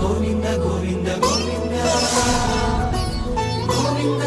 గోవింద గోవింద గోవింద గోవింద.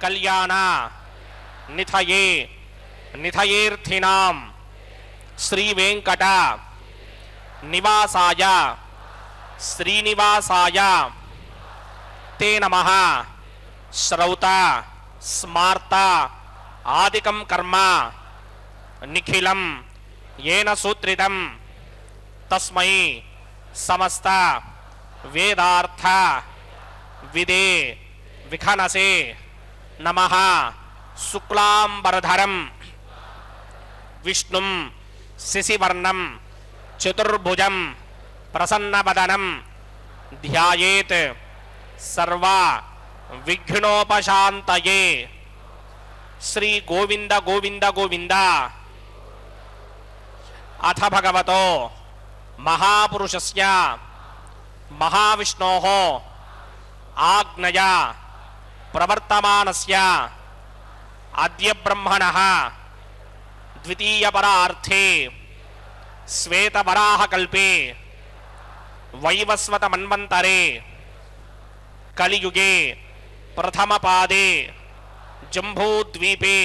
कल्याण निथये निथयेर्थिनां श्री वेंकट निवासाय श्रीनिवासाय ते नमः। श्रौत स्मार्त आदिकं कर्म निखिलं येन सूत्रितं तस्मै समस्त वेदार्थ विदे विखनसे नमः। शुक्लांबरधरं विष्णुं शशिवर्णं चतुर्भुजं प्रसन्नवदनं ध्यायेत् सर्व विघ्नोपशान्तये। श्री गोविंद गोविंद गोविंद। अथ भगवतो महापुरुषस्य महाविष्णोः आज्ञया प्रवर्तमानस्य अद्य ब्रह्मणः द्वितीयपरार्थे श्वेतवराहकल्पे वैवस्वतमन्वन्तरे कलियुगे प्रथमपादे जम्बूद्वीपे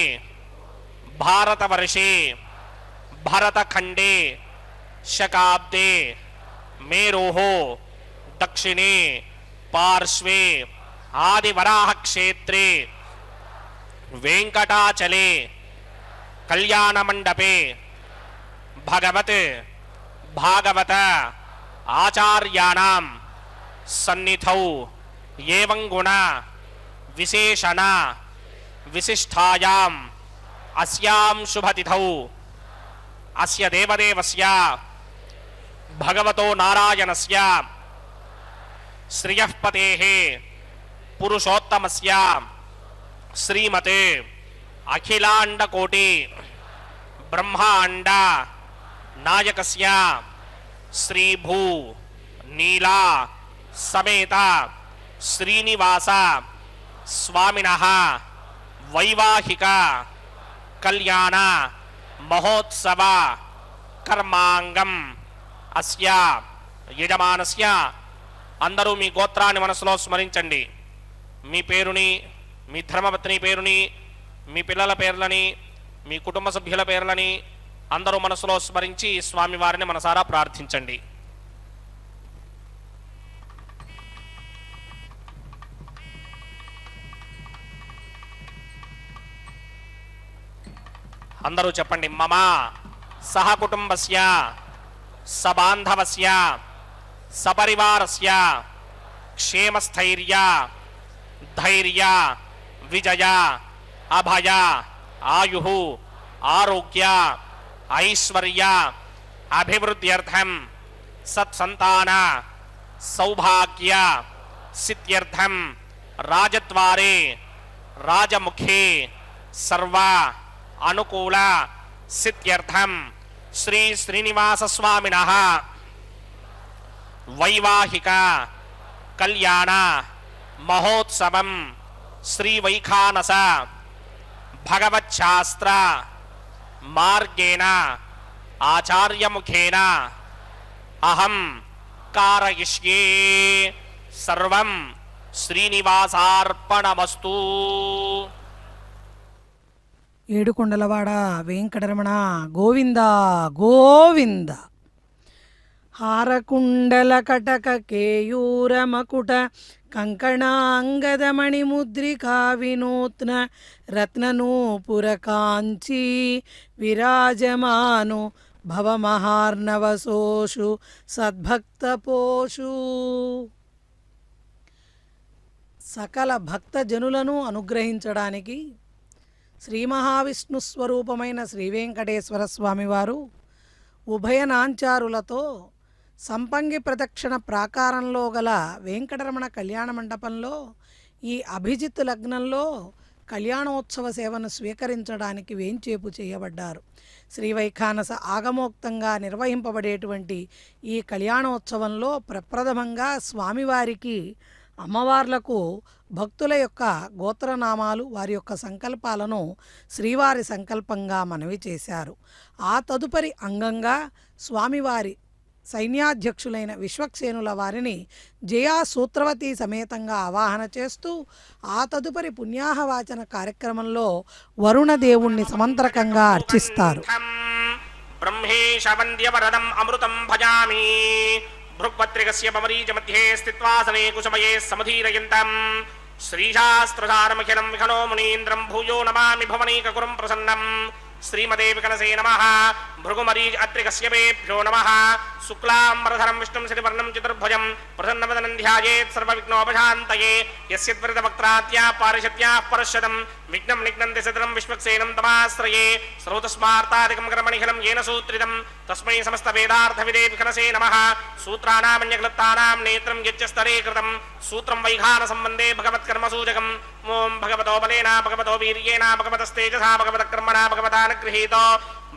भारतवर्षे भरतखण्डे शकाब्दे मेरोः दक्षिणे पार्श्वे आदिवराह क्षेत्रे वेंकटाचले कल्याण मंडपे भगवत भागवत आचार्याणां सन्निधौ एवं गुण विशेषण विशिष्टायाम् अस्यां शुभतिथौ अस्य देवदेवस्य भगवतो नारायणस्य श्रियःपतेः पुरुषोत्तमस्य श्रीमते अखिलांडकोटि ब्रह्मांड नायकस्य श्रीभू नीला समेत श्रीनिवास स्वामिनः वैवाहिक कल्याण महोत्सव कर्मांगम अस्या यजमानस्य అందరూ మీ గోత్రాన్ని మనసులో స్మరించండి. మీ పేరుని, మీ ధర్మపత్ని పేరుని, మీ పిల్లల పేర్లని, మీ కుటుంబ సభ్యుల పేర్లని అందరూ మనసులో స్మరించి స్వామివారిని మనసారా ప్రార్థించండి. అందరూ చెప్పండి. మమ సహ కుటుంబస్య సబాంధవస్య సపరివారస్య క్షేమస్థైర్య ధైర్య విజయ అభయ ఆయు ఆరోగ్య ఐశ్వర్య అభివృద్ధ్యర్థం సత్సంతాన సౌభాగ్య సిద్ధ్యర్థం రాజద్వారే రాజముఖే సర్వ అనుకూల సిద్ధ్యర్థం శ్రీ శ్రీనివాస స్వామినః వైవాహిక కళ్యాణ మహోత్సవం శ్రీ వైఖానస భగవచ్ఛాస్త్ర మార్గేణ ఆచార్యముఖేన అహం కారయిష్యే సర్వం శ్రీనివాసార్పణమస్తు. ఏడుకొండలవాడ వెంకటరమణ గోవింద గోవింద. హారకుండల కటక కేయూరమకుట కంకణాంగదమణిముద్రికా వినూత్న రత్ననూపుర కాంచీ విరాజమాను భవమహార్ణవసోషు సద్భక్తపోషు. సకల భక్తజనులను అనుగ్రహించడానికి శ్రీ మహావిష్ణు స్వరూపమైన శ్రీ వెంకటేశ్వర స్వామివారు ఉభయ నాంచారులతో సంపంగి ప్రదక్షిణ ప్రాకారంలో గల వెంకటరమణ కళ్యాణ మండపంలో ఈ అభిజిత్ లగ్నంలో కళ్యాణోత్సవ సేవను స్వీకరించడానికి వేంచేపు చేయబడ్డారు. శ్రీ వైఖానస ఆగమోక్తంగా నిర్వహింపబడేటువంటి ఈ కళ్యాణోత్సవంలో ప్రప్రథమంగా స్వామివారికి అమ్మవార్లకు భక్తుల యొక్క గోత్రనామాలు వారి యొక్క సంకల్పాలను శ్రీవారి సంకల్పంగా మనవి చేశారు. ఆ తదుపరి అంగంగా స్వామివారి సైన్యాధ్యక్షులైన విశ్వక్సేనుల వారిని జయా సూత్రవతి సమేతంగా ఆవాహన చేస్తూ ఆ తదుపరి పుణ్యాహవాచన కార్యక్రమంలో వరుణదేవుణ్ణి సమంత్రకంగా అర్చిస్తారు. బ్రహ్మేశ వంద్యవరదం అమృతం భజామి భృక్పత్రికస్య పమరీచ మధ్యే స్థిత్వాసనే కుశమయే సమధీరయంతం శ్రీశాస్త్రసారమఖిలం విఖనో మునీంద్రం భూయో నమామి భవనీకకురం ప్రసన్నం శ్రీమతే వికనసే నమః భృగుమరీచ అత్రికస్యభ్యో నమః శుక్లాంబరధరం విష్ణుం శశివర్ణం చతుర్భుజం ప్రసన్నవదనం ధ్యాయేత్ సర్వవిఘ్నోపశాంతయే యస్య త్వరితవక్త్రాత్యా పారిషత్యాః పరశ్యతం విఘ్నం నిఘ్నంతి సదనం విశ్వక్సేనం తమాశ్రయే శ్రోతస్మార్తాదికం కర్మణిఖిలం येन సూత్రితం తస్మై సమస్త వేదార్థ విదే వికనసే నమః సూత్రానామన్యక్లుప్తానాం నేత్రం యచ్చస్తరే కృతం సూత్రం వైఖాన సంబంధే భగవత్కర్మ సూచకం ఓం భగవతో బలేన భగవతో వీర్యేణ భగవతస్తేజసా భగవతకర్మణా భగవతానుగృహీతో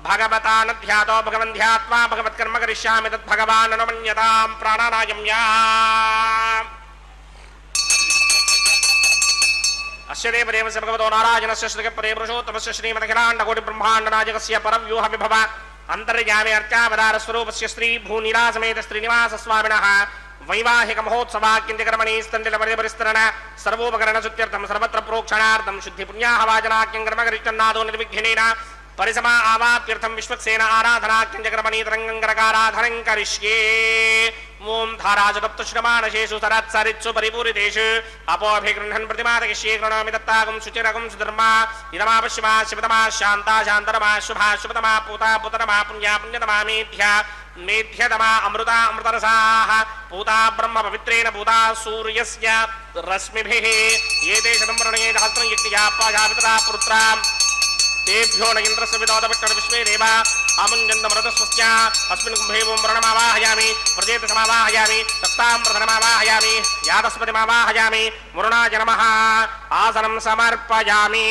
భగవతానధ్యాతో భగవంధ్యాత్మా భగవత్కర్మ కరిష్యామి తద్భగవాన్ అనుమన్యతాం ప్రాణానాయమ్యా. అస్య దేవదేవస్య భగవతో నారాయణస్య శ్రీగపదే పురుషోత్తమస్య శ్రీమదఖిలాండకోటి బ్రహ్మాండనాయకస్య పరవ్యూహ విభవ అంతర్యామి అర్చావతార స్వరూపస్య శ్రీ భూనీలా సమేత శ్రీనివాస స్వామినః వైవాహిక మహోత్సవాక్యంతికర్మణి స్థండిలపరిస్తరణ సర్వోపకరణ శుద్ధ్యర్థం సర్వత్ర ప్రోక్షణార్థం శుద్ధి పుణ్యాహవాచనాఖ్యం కర్మకరిష్టన్నాదో నిర్విఘ్నేన परिसमा आवाप्यर्थं विश्वक्सेन आराधनाख्यं जगरमणीतरङ्गङ्गरकाराधनं करिष्ये ओं धाराजतप्तश्रमानशेषु सरत्सरित्सु परिपूरितेषु अपोऽभिगृह्णन् प्रतिमादयिष्ये गृह्णामि दत्तागं शुचिरगं सुधर्मा इदमापश्यमा शिवतमा शान्ता शान्तरमा शुभा शुभतमा पूता पुतरमा पुण्या पुण्यतमा मेध्या मेध्यतमा अमृता अमृतरसाः पूता ब्रह्म पवित्रेण पूता सूर्यस्य रश्मिभिः एते शतं वर्णये सहस्रं यज्ञया पाजापितरा पुत्रा तेभ्यो न इन्द्रस्य विदोदपट्टन विश्वे देवा आमुञ्जन्तमृतस्वस्य अस्मिन् कुम्भे ओं वरुणमावाहयामि प्रजेतसमावाहयामि तक्ताम्रधनमावाहयामि यादस्पतिमावाहयामि वरुणाय नमः आसनं समर्पयामि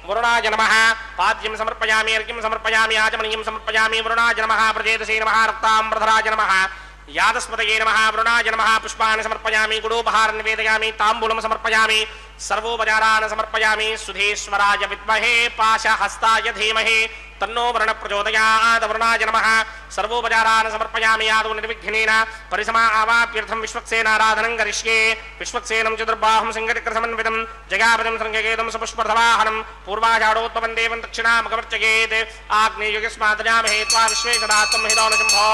वरुणाय नमः पाद्यं समर्पयामि अर्घ्यं समर्पयामि आचमनीयं समर्पयामि वरुणाय नमः प्रजेतसे नमः रक्ताम्रधराय नमः यादस्पतये नमः वरुणाय नमः पुष्पाणि समर्पयामि गुडोपहारं निवेदयामि ताम्बूलं समर्पयामि सर्वोपचारान् समर्पयामि सुधीश्वराय विद्महे पाशहस्ताय धीमहि तन्नो वरुण प्रचोदयात् वरुणाय नमः सर्वोपचारान् समर्पयामि आदौ निर्विघ्नेन परिसमा आवाप्यर्थं विश्वक्सेनाराधनं करिष्ये विश्वक्सेनं चतुर्बाहुं सिंहचक्रसमन्वितं जगापतिं शृङ्गकेतुं सपुष्पर्थवाहनं पूर्वाषाढोत्पवं देवं दक्षिणामकवर्चयेत् आग्नेयुगस्मादजामहे त्वा विश्वेशदात्तं हिदोनशम्भो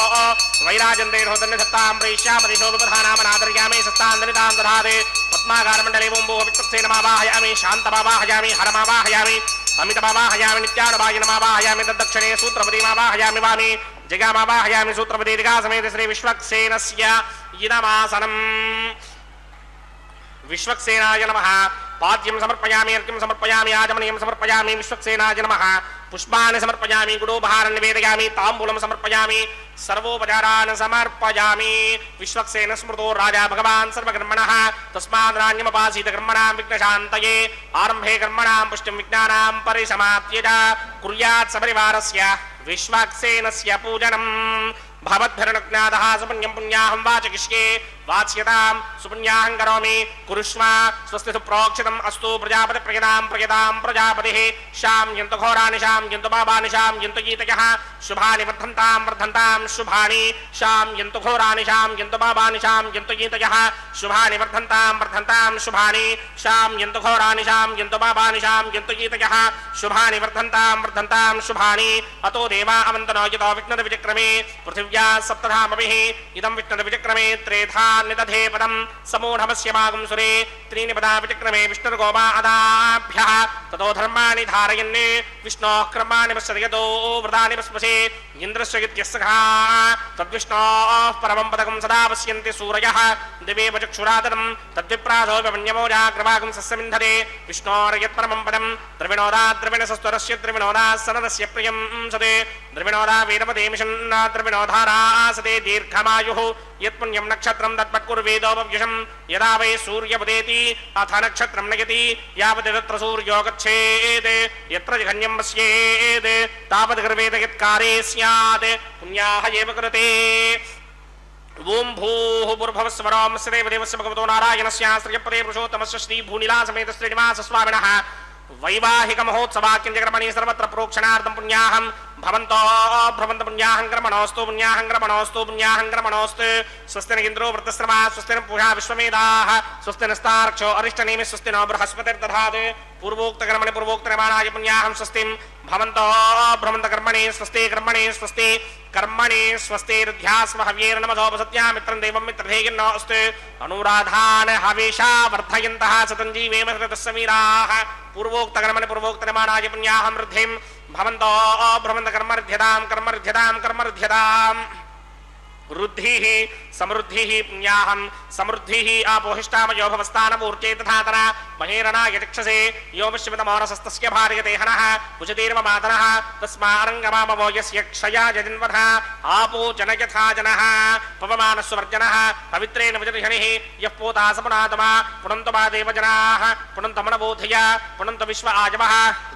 वैराजन्तेर्होदन्यधत्तां प्रैष्यामदिशोपधानामनादर्यामि सस्तान्दनितां दधाते पद्माकारमण्डले ओं भो विश्वक्सेनमावाहयामि शान्तमावाहयामि हरमावाहयामि अमितमावाहयामि नित्यानुभागिनमावाहयामि तद्दक्षिणे सूत्रपतिमावाहयामि वामि जगामावाहयामि सूत्रपति दिगासमेत श्री विश्वक्सेनस्य इदमासनम् विश्वक्सेनाय नमः पाद्यं समर्पयामि अर्घ्यं समर्पयामि आचमनीयं समर्पयामि विश्वक्सेनाय नमः पुष्पाणि समर्पयामि गुडोपहारं निवेदयामि ताम्बूलं समर्पयामि सर्वोपचारान् समर्पयामि विश्वक्सेन स्मृतो राजा भगवान् सर्वकर्मणः तस्माद् कर्मणां विघ्नशान्तये आरम्भे कर्मणां पुष्टिं विज्ञानां परिसमाप्य च कुर्यात् सपरिवारस्य विश्वक्सेनस्य पूजनम् भवद्भिर्नज्ञातः सुपुण्यं पुण्याहं वाचयिष्ये वाच्यतां सुपुण्याहं करोमि कुरुष्व स्वस्ति सुप्रोक्षितम् अस्तु प्रजापति प्रयतां प्रजापतिः शां यन्तु घोराणि शां यन्तु पापानि शां यन्तु गीतयः शुभानि वर्धन्तां शुभानि शां यन्तु घोराणि शां यन्तु पापानि शां यन्तु गीतयः शुभानि वर्धन्तां शुभानि शां यन्तु घोराणि शां यन्तु पापानि शां यन्तु गीतयः शुभानि वर्धन्तां शुभानि अतो देवा अवन्तनो यतो विघ्नविचक्रमे पृथिव्या सप्तधामभिः इदं विष्णुर्विचक्रमे त्रेधा निदधे पदं समूढमस्य मागं सुरे त्रीणि पदा विचक्रमे विष्णुर्गोमा अदाभ्यः ततो धर्माणि धारयन् विष्णोः कर्माणि पश्यतो व्रतानि पस्पसे इन्द्रस्य इत्यस्सखा तद्विष्णोः परमं पदकं सदा पश्यन्ति सूरयः दिवे चक्षुरादनं तद्विप्रासो व्यवन्यमोजाग्रवागं सस्यमिन्धते विष्णोर्यत्परमं पदं द्रविणोदा द्रविणसस्वरस्य द्रविणोदा सनदस्य प्रियं सदे द्रविणोदा वीरपदे मिषन् द्रविणोधारा सदे दीर्घमायुः यत्पुण्यं नक्षत्रं तत्पत्कुर्वेदोपव्युषं यदा वै सूर्यपदेति अथ नक्षत्रं नयति यावत् तत्र सूर्यो गच्छेत् यत्र जघन्यं पश्येत् तावत् गर्वेद यत्कारे स्यात् पुण्याः एव कृते ओं भूः भूर्भुवस्वरं देवदेवस्य भगवतो नारायणस्य श्रियपदे पुरुषोत्तमस्य श्रीभूनिलासमेत श्रीनिवासस्वामिनः वैवाहिक महोत्सवाक्यं जगर्मणि सर्वत्र प्रोक्षणार्थं पुण्याहं भवन्तो भ्रमन्त पुण्याहं क्रमणोस्तु स्वस्ति न इन्द्रो वृत्तश्रवा स्वस्ति न पूषा विश्वमेधाः स्वस्ति नस्तार्क्षो अरिष्टनेमि स्वस्ति नो बृहस्पतिर्दधात् पूर्वोक्तकर्मणि पूर्वोक्तनिर्माणाय पुण्याहं स्वस्तिं भवन्तो भ्रमन्त कर्मणि स्वस्ति कर्मणि स्वस्तिर्ध्यास्म हव्येर्नमधोपसत्या मित्रं देवं मित्रधेयन्नोऽस्तु अनुराधान् हविषा वर्धयन्तः सतञ्जीवेम सततस्समीराः पूर्वोक्तकर्मणि पूर्वोक्तनिर्माणाय पुण्याहं वृद्धिं भवन्तो भ्रमन्त कर्मर्ध्यताम् वृद्धिः समृद्धिः पुण्याहं समृद्धिः आपोहिष्टामयो भवस्थानमूर्चे तथातना महेरणाय चक्षसे यो विश्वतमोरसस्तस्य भार्यते हनः उचतीर्ममातनः तस्मारङ्गमामवो यस्य क्षया जजिन्वधः आपो जन यथा जनः पवमानस्वर्जनः पवित्रेण विजर्षणिः यः पोता सपुनातमा पुनन्तो मा देवजनाः पुनन्तमनबोधय पुनन्तो विश्व आजवः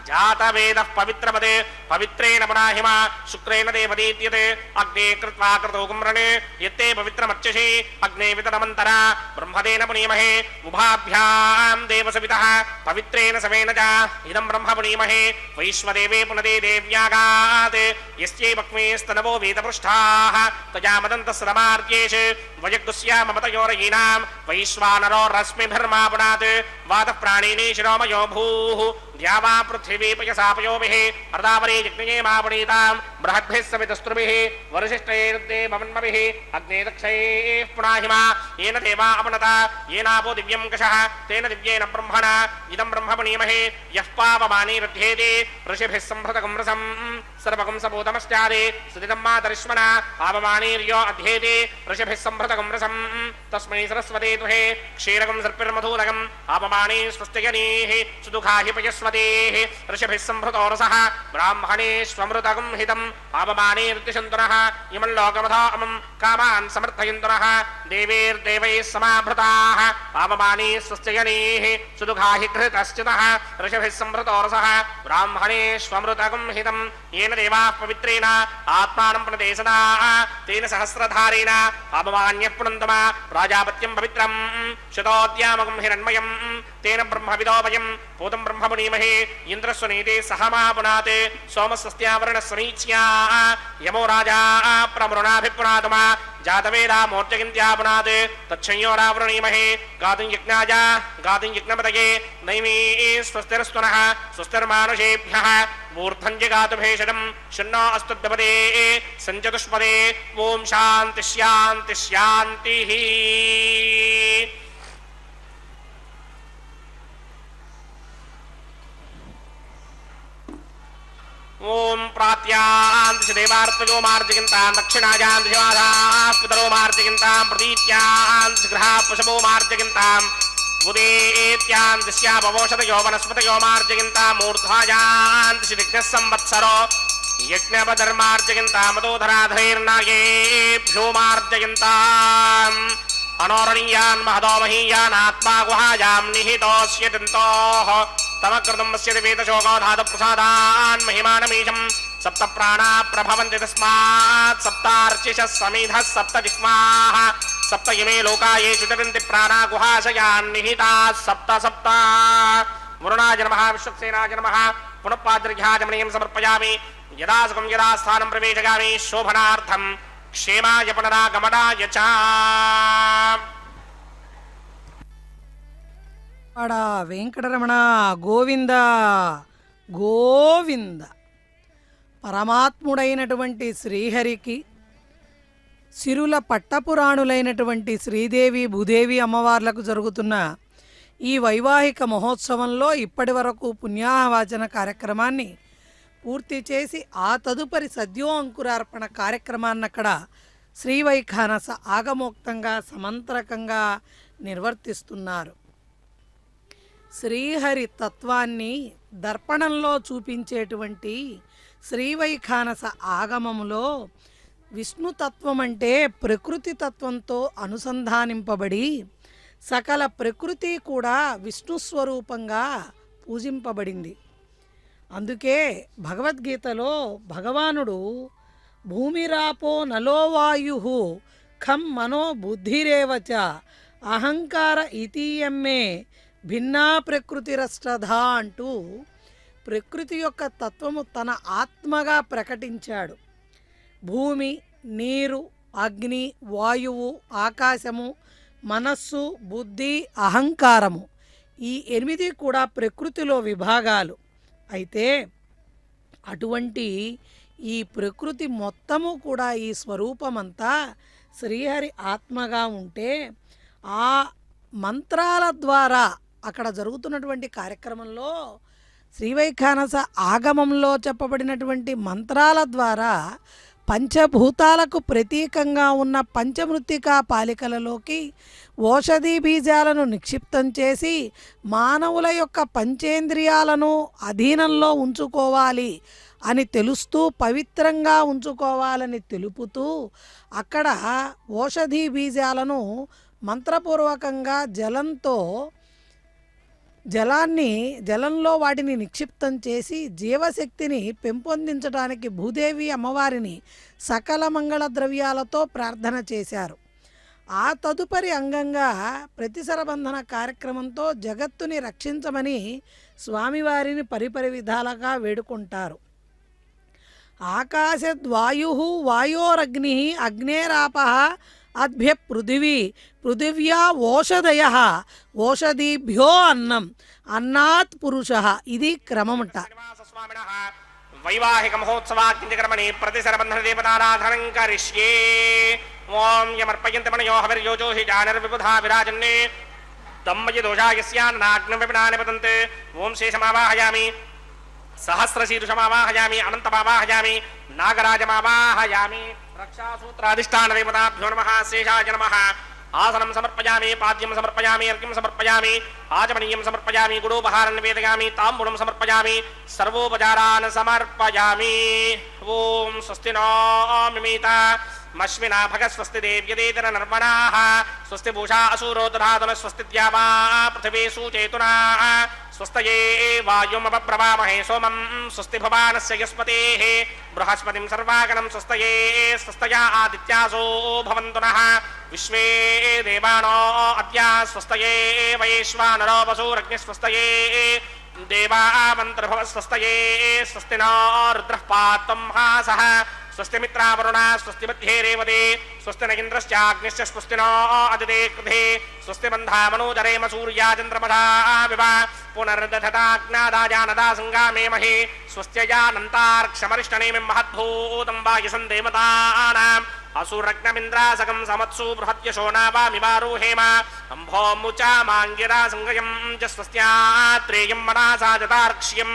जातवेदः पवित्रपदे पवित्रेण पुनाहिमा शुक्रेण देवदीत्यते अग्ने कृत्वा कृतो कुम्रणे यत्ते पवित्रमर्चसि अग्ने वितरमन्तरा ब्रह्मदेन पुनीमहे उभाभ्यां देवसवितः पवित्रेण समेन च इदं ब्रह्म पुनीमहे वैश्वदेवे पुनदे देव्यागात् यस्यै वक्मेस्तनवो वेदपृष्ठाः तया मदन्तस्रमार्त्येष वयग्दुस्याममतयोरयीनां वैश्वानरो रश्मिभिर्मा पुनात् वातः प्राणिनी शिरोमयो भूः या वा पृथिवी पयसापयोभिः अर्धावरे जिग्नये मापणीतां बृहद्भिः सवितस्त्रुभिः वरिशिष्टैर्दे भवन्मभिः अग्ने दक्षैः पुनाहिमा येन देवा अपनता येनापो दिव्यं कषः तेन दिव्येन ब्रह्मणा इदं ब्रह्मपणीमहे यः पावमानी रथ्येति ऋषिभिः सम्भृतकं रसं सर्वकं सपूतमस्यादि सुदितं मातरिष्मणा पावमानीर्यो अध्येति ऋषिभिः सम्भृतकं रसं तस्मै सरस्वती तुहे क्षीरकं सर्पिर्मधूरकं पावमानी स्वस्तिगनीः सुदुःखा हि पयस्वतीः ऋषिभिः सम्भृतो रसः ब्राह्मणेष्वमृतकं हितं पावमानीर्दिशन्तुनः इमं लोकमथामं कामान् समर्थयन्तुनः देवीर्देवैः समाभृताः पावमानी स्वस्तिगनीः सुदुःखा हि घृतश्चितः ऋषिभिः सम्भृतो रसः ब्राह्मणेष्वमृतकं हितं येन देवाः पवित्रेण आत्मानं प्रणते सदा तेन सहस्रधारेण पावमान्यः पुनन्दमा प्राजापत्यं पवित्रं शतोद्यामकं हिरण्मयं तेन ब्रह्मविदोभयं पूतं ब्रह्ममुनीमहे इन्द्रस्वनीते सहमा पुनाते सोमस्वस्त्यावरणस्वमीच्या यमो राजा प्रमृणाभिपुनातमा जातवेदा मोर्चगिन्त्यापुनात् तच्छंयोरावृणीमहे गातुं यज्ञाय गातुं यज्ञपतये नैमी स्वस्तिरस्तुनः स्वस्तिर्मानुषेभ्यः मूर्धं जगातु भेषजं शन्नो अस्तु द्विपदे सञ्चतुष्पदे ॐ शान्ति शान्ति शान्तिः ओम प्रात्यां देवार्तयो मार्जगिन्तां दक्षिणायां दिशवाधाः पितरो मार्जगिन्तां प्रतीत्यां गृहाः पशवो मार्जगिन्तां उदेत्यां दिश्यापवोषधयो वनस्पतयो मार्जगिन्तां मूर्ध्वायां दिशिदिग्नः संवत्सरो यज्ञपधर्मार्जगिन्तां मदोधराधैर्नागेभ्यो मार्जगिन्ताम् अनोरणीयान् महदो महीयान् आत्मा गुहायां निहितोऽस्य दन्तोः तमकृतमस्य वेदशोकोधातुप्रसादान् महिमानमीशं सप्त प्राणा प्रभवन्ति तस्मात् सप्तार्चिषः समिधः सप्त जिह्वाः सप्त इमे लोका येषु चरन्ति प्राणा गुहाशयान् निहिताः सप्त सप्त वरुणाय नमः विश्वक्सेनाय नमः पुनः पाद्र्घ्याजमनीयं समर्पयामि यदा सुखं यदा स्थानं प्रवेशयामि शोभनार्थं क्षेमाय पुनरागमनाय च వాడా వెంకటరమణ గోవింద గోవింద. పరమాత్ముడైనటువంటి శ్రీహరికి సిరుల పట్టపురాణులైనటువంటి శ్రీదేవి భూదేవి అమ్మవార్లకు జరుగుతున్న ఈ వైవాహిక మహోత్సవంలో ఇప్పటి వరకు పుణ్యాహవాచన కార్యక్రమాన్ని పూర్తి చేసి ఆ తదుపరి సద్యో అంకురార్పణ కార్యక్రమాన్ని అక్కడ శ్రీవైఖానస ఆగమోక్తంగా సమంత్రకంగా నిర్వర్తిస్తున్నారు. శ్రీహరి తత్వాన్ని దర్పణంలో చూపించేటువంటి శ్రీవైఖానస ఆగమములో విష్ణుతత్వం అంటే ప్రకృతి తత్వంతో అనుసంధానింపబడి సకల ప్రకృతి కూడా విష్ణు స్వరూపంగా పూజింపబడింది. అందుకే భగవద్గీతలో భగవానుడు భూమిరాపో నలోవాయు ఖం మనో బుద్ధిరేవచ అహంకార ఇతీయమ్మే భిన్నా ప్రకృతిరష్టధా అంటూ ప్రకృతి యొక్క తత్వము తన ఆత్మగా ప్రకటించాడు. భూమి, నీరు, అగ్ని, వాయువు, ఆకాశము, మనస్సు, బుద్ధి, అహంకారము ఈ 8 కూడా ప్రకృతిలో విభాగాలు. అయితే అటువంటి ఈ ప్రకృతి మొత్తము కూడా ఈ స్వరూపమంతా శ్రీహరి ఆత్మగా ఉంటే ఆ మంత్రాల ద్వారా అక్కడ జరుగుతున్నటువంటి కార్యక్రమంలో శ్రీవైఖానస ఆగమంలో చెప్పబడినటువంటి మంత్రాల ద్వారా పంచభూతాలకు ప్రతీకంగా ఉన్న పంచమృత్తికా పాలికలలోకి ఓషధీ బీజాలను నిక్షిప్తం చేసి మానవుల యొక్క పంచేంద్రియాలను అధీనంలో ఉంచుకోవాలి అని తెలుస్తూ పవిత్రంగా ఉంచుకోవాలని తెలుపుతూ అక్కడ ఓషధీ బీజాలను మంత్రపూర్వకంగా జలంలో వాటిని నిక్షిప్తం చేసి జీవశక్తిని పెంపొందించడానికి భూదేవి అమ్మవారిని సకల మంగళ ద్రవ్యాలతో ప్రార్థన చేశారు. ఆ తదుపరి అంగంగా ప్రతిసరబంధన కార్యక్రమంతో జగత్తుని రక్షించమని స్వామివారిని పరిపరి విధాలుగా వేడుకుంటారు. ఆకాశద్వాయు వాయోరగ్ని అగ్నేరాప అద్భ్య పృథివీ పృథివ్యా ఓషధయ ఓషధీభ్యో అన్నం అన్నాత్ పురుష. ఇది క్రమముట. శ్రీనివాసస్వామినః వైవాహిక మహోత్సవాఖ్యంకర్మణి ప్రతిశరబంధన దేవతారాధనం కరిష్యే. ఓం యమర్పయంతి మనయో హవిర్యోజోహి జానిర్విబుధా విరాజన్నే దమ్మయ దోషాయస్యాన్నాగ్నం విపినాని పతంతే. ఓం శేషమావాహయామి, సహస్రశీర్షమావాహయామి, అనంతమావాహయామి, నాగరాజమావాహయామి. రక్షాసూత్రాధిష్టాన దేవతాభ్యో నమః. శేషాయ నమః. ఆసనం సమర్పయామి, పాద్యం సమర్పయామి, అర్ఘ్యం సమర్పయామి, ఆచమనీయం సమర్పయామి, గుడోపహారం నివేదయామి, తాంబూలం సమర్పయామి, సర్వోపచారాన్ సమర్పయామి. ఓం స్వస్తి నో మిమీత మశ్వినా భగ స్వస్తి దేవ్యదేతర నర్మణాః స్వస్తి భూషా అసూరో దధాతున స్వస్తి ద్యావా పృథివీ సూచేతునాః స్వస్తయే వాయుమపబ్రవామహే సోమం స్వస్తి భవానస్య యస్పతేః బృహస్పతిం సర్వాగణం స్వస్తయే స్వస్తయా ఆదిత్యాసో భవంతు నః విశ్వే దేవానో అద్య స్వస్తయే వైశ్వానరో వసూరగ్నిస్వస్తయే దేవామంత్రభవ స్వస్తయే స్వస్తి నో రుద్రః పాత్వం హాసః స్వస్తి మిత్రావరుణ స్వస్తి మధ్యే రేవతే స్వస్తి న ఇంద్రశ్చాగ్నిశ్చ స్వస్తి నో అదితే కృధే స్వస్తి బంధామనోదరేమ సూర్యాచంద్రమసా వివ పునర్దధతాజ్ఞాదాజానదా సంగామే మహే స్వస్త్యయానంతార్క్షమరిష్టనేమిం మహద్భూతం వాయుసందేమతానాం అసురగ్నమింద్రాసకం సమత్సు బృహత్యశో నావామివారోహేమ అంభోముచామాంగిరా సంగయం చ స్వస్త్యాత్రేయం మనసా జతార్క్ష్యం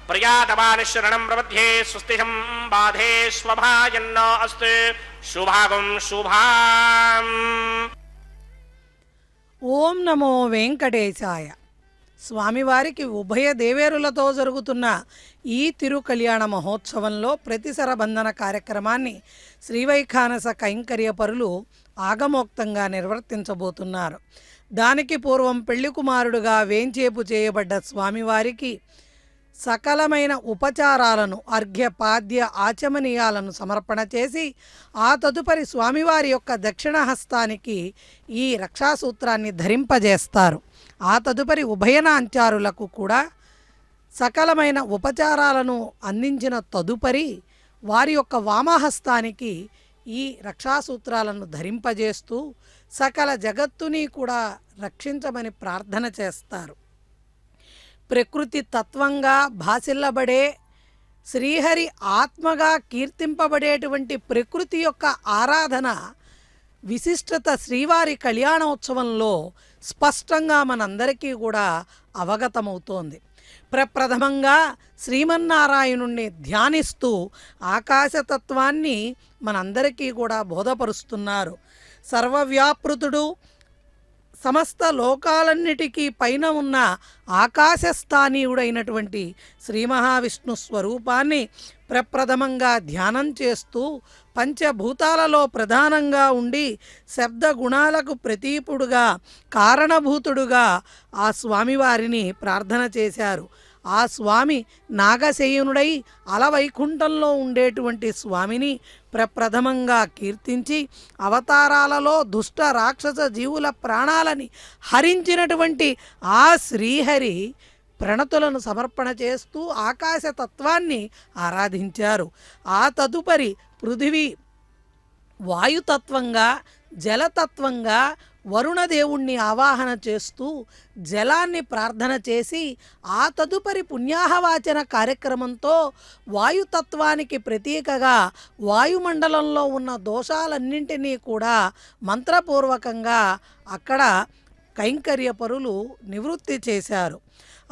ప్రియాతమానిశరణం ప్రపద్యే స్వస్తిహం బాధేష్వభాయన్నో అస్తు శుభాగం శుభాం. ఓం నమో వెంకటేశాయ. స్వామివారికి ఉభయ దేవేరులతో జరుగుతున్న ఈ తిరుకళ్యాణ మహోత్సవంలో ప్రతిసర బంధన కార్యక్రమాన్ని శ్రీవైఖానస కైంకర్య పరులు ఆగమోక్తంగా నిర్వర్తించబోతున్నారు. దానికి పూర్వం పెళ్లి కుమారుడుగా వేంచేపు చేయబడ్డ స్వామివారికి సకలమైన ఉపచారాలను అర్ఘ్య పాద్య ఆచమనీయాలను సమర్పణ చేసి ఆ తదుపరి స్వామివారి యొక్క దక్షిణహస్తానికి ఈ రక్షాసూత్రాన్ని ధరింపజేస్తారు. ఆ తదుపరి ఉభయనాంచారులకు కూడా సకలమైన ఉపచారాలను అందించిన తదుపరి వారి యొక్క వామహస్తానికి ఈ రక్షాసూత్రాలను ధరింపజేస్తూ సకల జగత్తుని కూడా రక్షించమని ప్రార్థన చేస్తారు. ప్రకృతి తత్వంగా భాసిల్లబడే శ్రీహరి ఆత్మగా కీర్తింపబడేటువంటి ప్రకృతి యొక్క ఆరాధన విశిష్టత శ్రీవారి కళ్యాణోత్సవంలో స్పష్టంగా మనందరికీ కూడా అవగతమవుతోంది. ప్రప్రథమంగా శ్రీమన్నారాయణుణ్ణి ధ్యానిస్తూ ఆకాశతత్వాన్ని మనందరికీ కూడా బోధపరుస్తున్నారు. సర్వవ్యాపృతుడు, సమస్త లోకాలన్నిటికీ పైన ఉన్న ఆకాశస్థానీయుడైనటువంటి శ్రీ మహావిష్ణు స్వరూపాన్ని ప్రప్రథమంగా ధ్యానం చేస్తూ పంచభూతాలలో ప్రధానంగా ఉండి శబ్ద గుణాలకు ప్రతీపుడుగా కారణభూతుడుగా ఆ స్వామివారిని ప్రార్థన చేశారు. ఆ స్వామి నాగశయనుడై అలవైకుంఠంలో ఉండేటువంటి స్వామిని ప్రప్రథమంగా కీర్తించి అవతారాలలో దుష్ట రాక్షస జీవుల ప్రాణాలని హరించినటువంటి ఆ శ్రీహరి ప్రణతులను సమర్పణ చేస్తూ ఆకాశతత్వాన్ని ఆరాధించారు. ఆ తదుపరి పృథివీ వాయుతత్వంగా, జలతత్వంగా వరుణదేవుణ్ణి ఆవాహన చేస్తూ జలాన్ని ప్రార్థన చేసి ఆ తదుపరి పుణ్యాహవాచన కార్యక్రమంతో వాయుతత్వానికి ప్రతీకగా వాయుమండలంలో ఉన్న దోషాలన్నింటినీ కూడా మంత్రపూర్వకంగా అక్కడ కైంకర్యపరులు నివృత్తి చేశారు.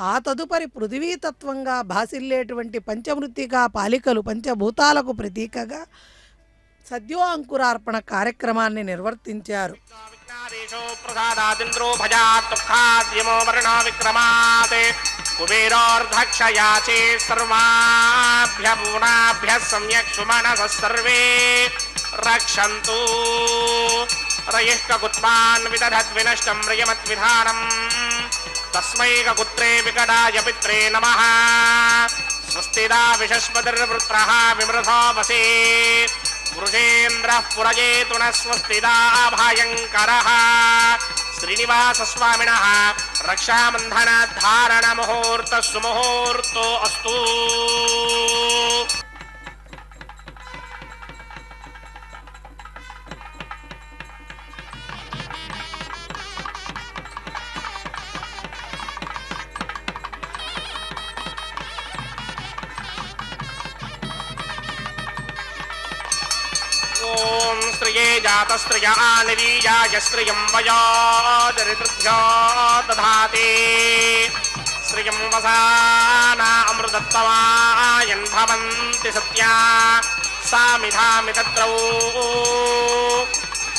ఆ తదుపరి పృథివీతత్వంగా భాసిల్లేటువంటి పంచమృత్తికా పాలికలు పంచభూతాలకు ప్రతీకగా సద్యో అంకురార్పణ కార్యక్రమాన్ని నిర్వర్తించారు. ప్రసాదాదింద్రో భజాత్ దుఃఖాద్యమో వర్ణ విక్రమాత్ కుబేరోర్ధక్షయాచే సర్వాభ్య పూర్ణాభ్య సమ్యక్ సుమనసః సర్వే రక్షంతు రయః కకుత్వాన్ విదధద్వినష్టం రయమద్విధానం తస్మై కకుత్రే వికటాయ పిత్రే నమః స్వస్తిదా విషస్పతిర్వృత్రః విమృధో వసే వృషేంద్రః పురజేతు న స్వస్తిదా భయంకరః శ్రీనివాసస్వామినః రక్షాబంధన ధారణ ముహూర్త సుముహూర్తో అస్తు. ये जातस्त्रिया निरीयाय स्त्रियं वयोदरितृभ्यो दधाति श्रियं वसाना अमृतत्वमायन् भवन्ति सत्या सामिधामि तत्रौ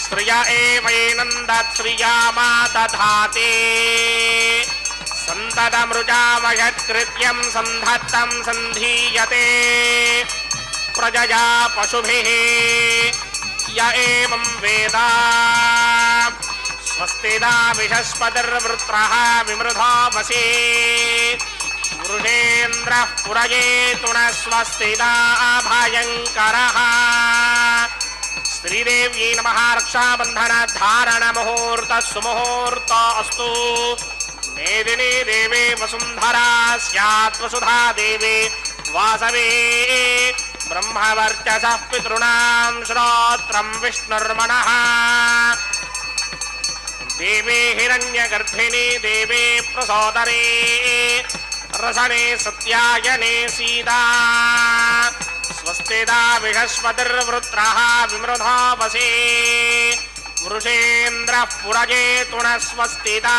स्त्रिया एवैनन्दात् स्त्रिया मा दधाति सन्ततमृजामयत्कृत्यं सन्धत्तं सन्धीयते प्रजया पशुभिः य एवं वेद स्वस्तिदा विषस्पतिर्वृत्रः विमृधो वशी वृषेन्द्रः पुरयेतु न स्वस्तिदा भयङ्करः श्रीदेव्यै नमः रक्षाबन्धनधारणमुहूर्तः सुमुहूर्तो अस्तु मेदिनी देवी वसुन्धरा स्यात् वसुधा देवी वासवे ब्रह्मवर्चसः पितॄणां श्रोत्रं विष्णुर्मनः देवी हिरण्यगर्भिणी देवी प्रसोदरे रसने सत्यायने सीता स्वस्तिदा विषस्पतिर्वृत्रः विमृधो वशी वृषेन्द्रः पुरजेतु न स्वस्तिदा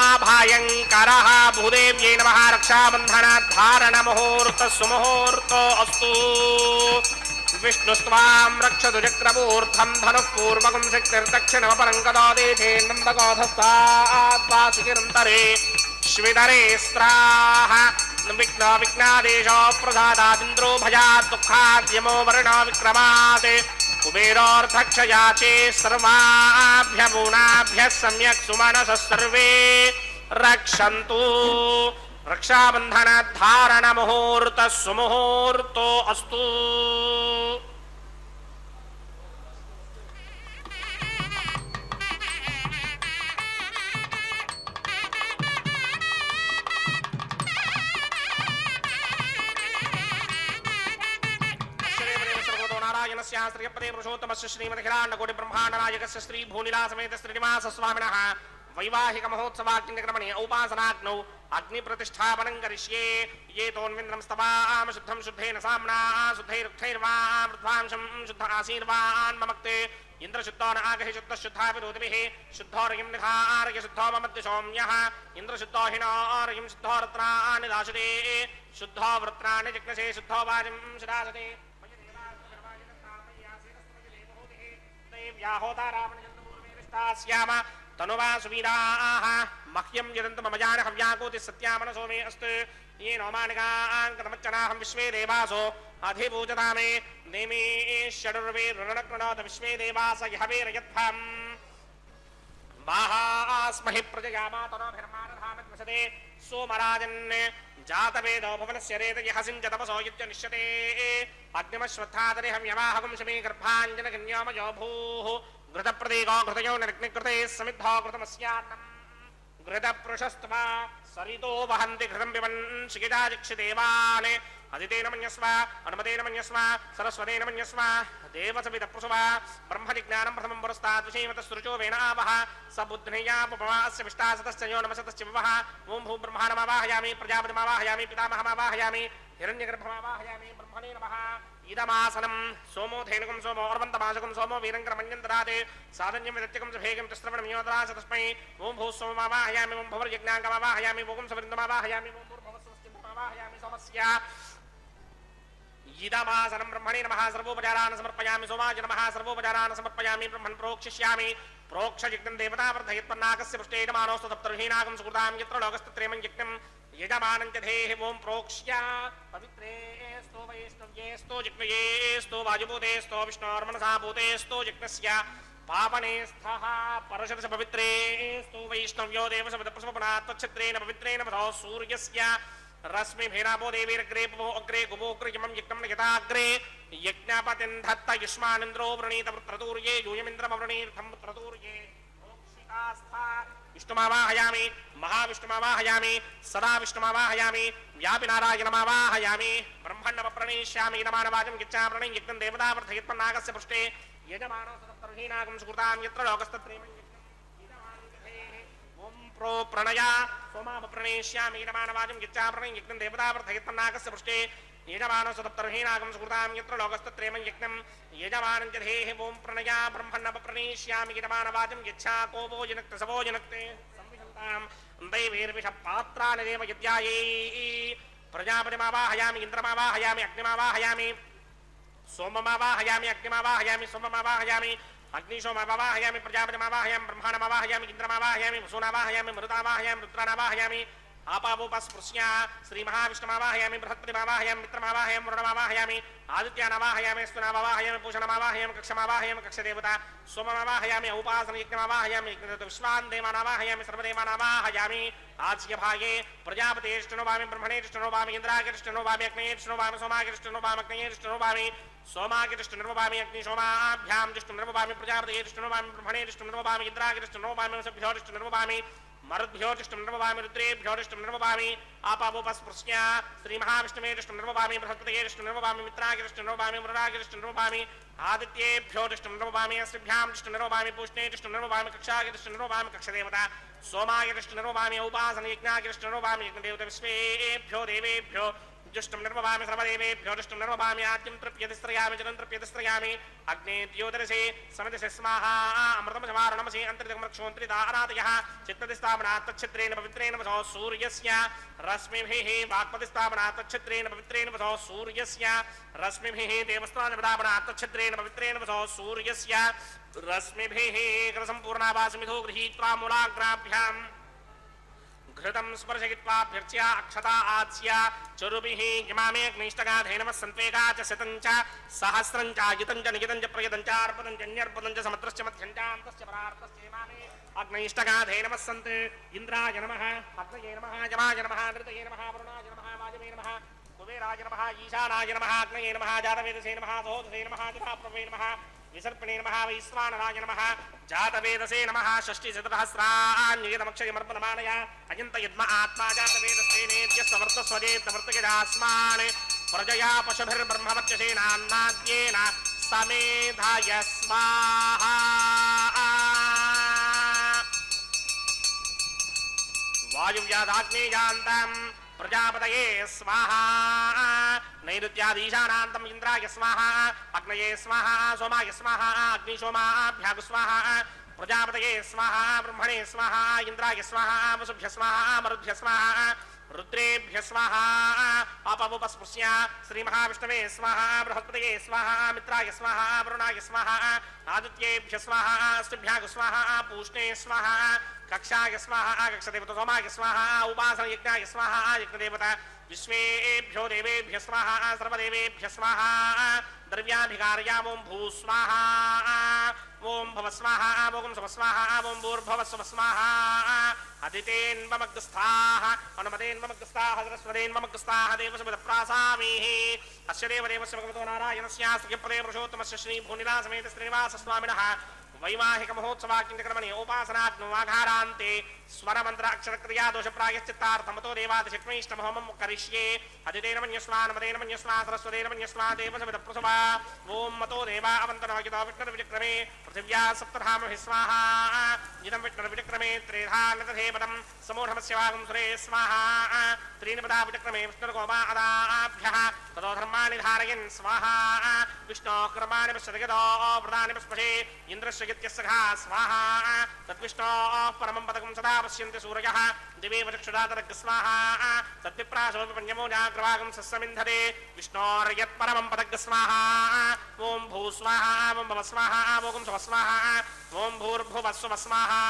अभयङ्करः भूदेव्यै नमः रक्षाबन्धनधारणमुहूर्तः सुमुहूर्तो अस्तु विष्णुस्त्वां रक्षतु चक्रमूर्धं धनुः पूर्वकं शक्तिर्दक्षिणमपरं कदादेशे नन्दगोधस्ताद्वासिकिरन्तरे श्विधरे स्त्राः विघ्नादेशो प्रसादादिन्द्रो भयात् दुःखाद्यमो वर्णो विक्रमात् कुबेरोऽर्थक्षयाचे सर्वाभ्यगुणाभ्यः सम्यक् सुमनसः सर्वे रक्षन्तु रक्षाबन्धनधारणमुहूर्तः सुमुहूर्तो अस्तु श्रीपदे पुरुषोत्तमस्य श्रीमद्हिराण्डकोटिब्रह्माण्डनायकस्य श्री भूनिलासमेत श्रीनिवासस्वामिनः वैवाहिक महोत्सवाग्निक्रमणे औपासनाग्नौ अग्निप्रतिष्ठापनं करिष्ये ये तोन्विन्द्रं स्तवाम शुद्धं शुद्धेन साम्ना शुद्धैरुक्थैर्वां वृद्धांशं शुद्ध आशीर्वान् ममक्ते इन्द्रशुद्धो न आगहि शुद्धः शुद्धाभिरोधिभिः शुद्धोरयं निधारय शुद्धो ममद्य सौम्यः इन्द्रशुद्धो हिनोरयं शुद्धो रत्नानि दाशते शुद्धो वृत्राणि जिज्ञसे शुद्धो वाजं शिदासते तनुवा सुवीराः मह्यं यदन्तु मम जान हव्याकोति सत्यामनसो मे अस्तु ये नौमानिकाङ्कतमच्चनाहं विश्वे देवासो अधिपूजता मे नेमे षडुर्वेरुरणक्रणोत विश्वे देवास यहवेरयध्वम् माहास्महि प्रजयामातनोभिर्मानधामद्वसते सोमराजन् जातवेदो भुवनस्य रेतयः सिञ्च तपसो युज्यनिष्यते अग्निमश्वत्थातरिहं यवाहगुं शमे गर्भाञ्जनकन्यामयो भूः घृतप्रतीको घृतयो निरग्निकृते समिद्धो घृतमस्यान्नम् घृतपृषस्त्वा सरितो वहन्ति घृतं पिबन् शिखिजाजिक्षिदेवान् अदितेन मन्यस्व अनुमतेन मन्यस्व सरस्वतेन मन्यस्व देवसविदप्रसुव ब्रह्मजिज्ञानं प्रथमं पुरस्तात् विषेमतस्रुचो वेनावः स बुद्ध्नेया पुपमास्य विष्टासतश्च यो नमसतश्च विवः ॐ भूब्रह्माणमावाहयामि प्रजापतिमावाहयामि पितामहमावाहयामि हिरण्यगर्भमावाहयामि ब्रह्मणे नमः इदमासनं सोमो धेनुकं सोमो अर्वन्तमाशकं सोमो वीरङ्करमन्यं ददाते साधन्यं विदत्यकं सभेगं तिस्रवणं योदरास तस्मै ॐ भूस्सोममावाहयामि ॐ भवर्यज्ञाङ्गमावाहयामि ॐ सवृन्दमावाहयामि ॐ भूर्भुवस्वस्तिमावाहयामि सोमस्य इदमासनं ब्रह्मणे नमः सर्वोपचारान् समर्पयामि सोमाय नमः सर्वोपचारान् समर्पयामि ब्रह्मन् प्रोक्षिष्यामि प्रोक्षयज्ञं देवतावर्धयत्पन्नाकस्य पृष्ठे यजमानोऽस्तु तप्तर्हीनाकं सुकृतां यत्र लोकस्तत्रेमं यज्ञं यजमानं च धेः ॐ प्रोक्ष्य पवित्रेस्तु वैष्णव्येस्तु जिग्मयेस्तु वायुभूतेस्तु विष्णोर्मनसा भूतेस्तु जिग्मस्य पावने स्थः परशुरस पवित्रेस्तु वैष्णव्यो देवसविदप्रसवपनात्तच्छत्रेण पवित्रेण वधो सूर्यस्य रश्मिभिरापो देवीरग्रे पुवो अग्रे गुवोग्रयमं यज्ञं यथाग्रे यज्ञपतिं धत्त युष्मानिन्द्रो वृणीत पुत्रतूर्ये यूयमिन्द्रमवृणीर्थं पुत्रतूर्ये विष्णुमावाहयामि महाविष्णुमावाहयामि सदा विष्णुमावाहयामि व्यापिनारायणमावाहयामि ब्रह्मण्डमप्रणेष्यामि यजमानवाचं गिच्छाप्रणेय यज्ञं देवतावर्धयत्पन्नागस्य पृष्ठे यजमानोस्तत्तर्हीनाकं सुकृतां यत्र लोकस्तत्रेमं प्रो प्रणया सोमापप्रणेष्यामि यजमानवाचं गिच्छाप्रणेय यज्ञं देवतावर्धयत्पन्नागस्य पृष्ठे యజమాన సుతప్తర్హీనాగం సుకృతాం యత్ర లోకస్తత్రేమం యజ్ఞం యజమానం చ ధేహి ఓం ప్రణయా బ్రహ్మణ ప్రణీష్యామి యజమానవాచం యచ్చా కోపో జనక్త సవో జనక్తే సంవిశంతాం దైవేర్విష పాత్రాని దేవ యద్యాయే ప్రజాపతిమావాహయామి ఇంద్రమావాహయామి అగ్నిమావాహయామి సోమమావాహయామి అగ్నిమావాహయామి సోమమావాహయామి అగ్నిశోమమావాహయామి ప్రజాపతిమావాహయామి బ్రహ్మాణమావాహయామి ఇంద్రమావాహయామి వసూనావాహయామి మరుతావాహయామి రుద్రానావాహయామి ఆపావోపస్పృశ్య శ్రీ మహావిష్ణుమావాహయామి బృహస్పతిమావాహయామి మిత్రమావాహయామి వరుణమావాహయామి ఆదిత్యానావాహయామి స్తునామావాహయామి పూషణమావాహయామి కక్షమావాహయామి కక్షదేవత సోమమావాహయామి ఔపాసన యజ్ఞమావాహయామి విశ్వాన్ దేవానావాహయామి సర్వదేవానావాహయామి ఆజ్యభాగే ప్రజాపతిష్ఠనోవామి బ్రహ్మణేష్ఠనోవామి ఇంద్రాగిరిష్ఠనోవామి అగ్నేష్ఠనోవామి సోమాగిరిష్ఠనోవామి అగ్నేష్ఠనోవామి సోమాగిరిష్ఠనోవామి అగ్నిశోమాభ్యాం జిష్ఠునర్వవామి ప్రజాపతిష్ఠనోవామి బ్రహ్మణేష్ఠనోవామి ఇంద్రాగిరిష్ఠనోవామి సభ్యోష్ఠనోవామి మరుద్భ్యోతిష్టం నిర్వవామి రుద్రేభ్యోతిష్టం నిర్వవామి ఆపావోపస్పృశ్య శ్రీ మహావిష్ణువేతిష్టం నిర్వవామి బృహస్పతిష్టం నిర్వవామి మిత్రాగిరిష్టం నిర్వవామి మృడాగిరిష్టం నిర్వవామి ఆదిత్యేభ్యోతిష్టం నిర్వవామి అశ్రిభ్యాం తిష్టం నిర్వవామి పూష్ణేతిష్టం నిర్వవామి కక్షాగిరిష్టం నిర్వవామి కక్షదేవత సోమాగిరిష్టం నిర్వవామి ఔపాసన యజ్ఞాగిరిష్టం నిర్వవామి యజ్ఞదేవత విశ్వేభ్యో దేవేభ్యో जुष्टं निर्ववामि सर्वदेवेभ्यो दुष्टं निर्ववामि आद्यं तृप्यतिस्त्रयामि जलं तृप्यतिस्त्रयामि अग्ने द्योदरसे समितिसे स्वाहा अमृतमजमारणमसि अन्तरिदमक्षोन्त्रिता अनादयः चित्तदिस्थापनात् तच्छित्रेण पवित्रेण वसो सूर्यस्य रश्मिभिः वाक्पतिस्थापनात् तच्छित्रेण पवित्रेण वसो सूर्यस्य रश्मिभिः देवस्त्रानपदापनात् तच्छित्रेण पवित्रेण वसो सूर्यस्य रश्मिभिः कृतसम्पूर्णावासमिधो गृहीत्वा मूलाग्राभ्याम् घृतं स्पर्शयित्वाभ्यर्च्य अक्षता आच्य चरुभिः यमामे अग्निष्टगाधे नमः सन्त्वेगा च शतं च सहस्रं च युतं च नियतं च प्रयतं च अर्पणं च न्यर्पणं च समत्रश्च मध्यं च अन्तश्च परार्थश्च यमामे अग्निष्टगाधे नमः सन्त इन्द्राय नमः अग्नये नमः यमाय नमः नृतये नमः वरुणाय नमः वाजवे नमः कुबेराय नमः ईशानाय नमः अग्नये नमः जातवेदसे नमः सहोदसे नमः जटाप्रभवे नमः विसर्पणे नमः वैश्वानराय नमः जातवेदसे नमः षष्टिशतसहस्रान्यतमक्षयमर्पणमानय अजन्त यद्म आत्मा जातवेदस्तेनेत्यस्तवर्तस्वजेत्तवर्तयदास्मान् प्रजया पशुभिर्ब्रह्मवत्यसेनान्नाद्येन समेधाय स्वाहा वायुव्यादाग्नेयान्तम् प्रजापतये स्वाहा नैऋत्यादीशानान्तम् इन्द्राय स्वाहा अग्नये स्वाहा सोमाय स्वाहा अग्निशोमाभ्यागु स्वाहा प्रजापतये स्वाहा ब्रह्मणे स्वाहा इन्द्राय स्वाहा वसुभ्य स्वाहा मरुद्भ्य स्वाहा रुद्रेभ्य स्वाहा अपवुपस्पृश्य श्री महाविष्णवे स्वाहा बृहस्पतये स्वाहा मित्राय स्वाहा वरुणाय स्वाहा आदित्येभ्य स्वाहा अष्टभ्यागु स्वाहा पूष्णे स्वाहा कक्षाय स्वाहा कक्षदेवता सोमाय स्वाहा उपासना यज्ञाय स्वाहा यज्ञदेवता विश्वेभ्यो देवेभ्य स्वाहा सर्वदेवेभ्य स्वाहा द्रव्याधिकार्या ओं भू स्वाहा ओं भव स्वाहा ओं स्व स्वाहा ओं भूर्भव स्व स्वाहा अदितेन्वमग्रस्थाः अनुमतेन्वमग्रस्थाः सरस्वतेन्वमग्रस्थाः देवसमुद्रप्रासामीः अस्य देवदेवस्य भगवतो नारायणस्यास्य पदे पुरुषोत्तमस्य श्रीभूनिलासमेत श्रीनिवासस्वामिनः वैवाहिक महोत्सवाग्निकर्मणि उपासनाग्नो आघारान्ते स्वरमन्त्र अक्षरक्रिया दोष प्रायश्चित्तार्थमतो देवादिशिष्टमहोमं करिष्ये अदितेन मन्यस्वा नमतेन मन्यस्वा सरस्वतेन मन्यस्वा देवसमिदप्रसवा ओं मतो देवा अवन्तनोगितो विष्णुर्विक्रमे पृथिव्या सप्तधामभिः स्वाहा इदं विष्णुर्विक्रमे त्रेधा नतधेपदं समूढमस्य वागं सुरे स्वाहा त्रीनिपदा विक्रमे विष्णुर्गोमा अदाभ्यः ततो धर्माणि धारयन् स्वाहा विष्णोक्रमाणि पश्यदगतो व्रतानि पस्पशे इन्द्रस्य यत्यस्सखा स्वाहा तद्विष्णोः परमं पदकं सदा पश्यन्ति सूरयः दिवेव चक्षुरातरग् स्वाहा तद्विप्रासोऽपि पञ्चमो जाग्रवागं सस्समिन्धते विष्णोर्यत्परमं पदग् स्वाहा ॐ भू स्वाहा ॐ भव स्वाहा ॐ स्व स्वाहा ॐ भूर्भुवः स्वः स्वाहा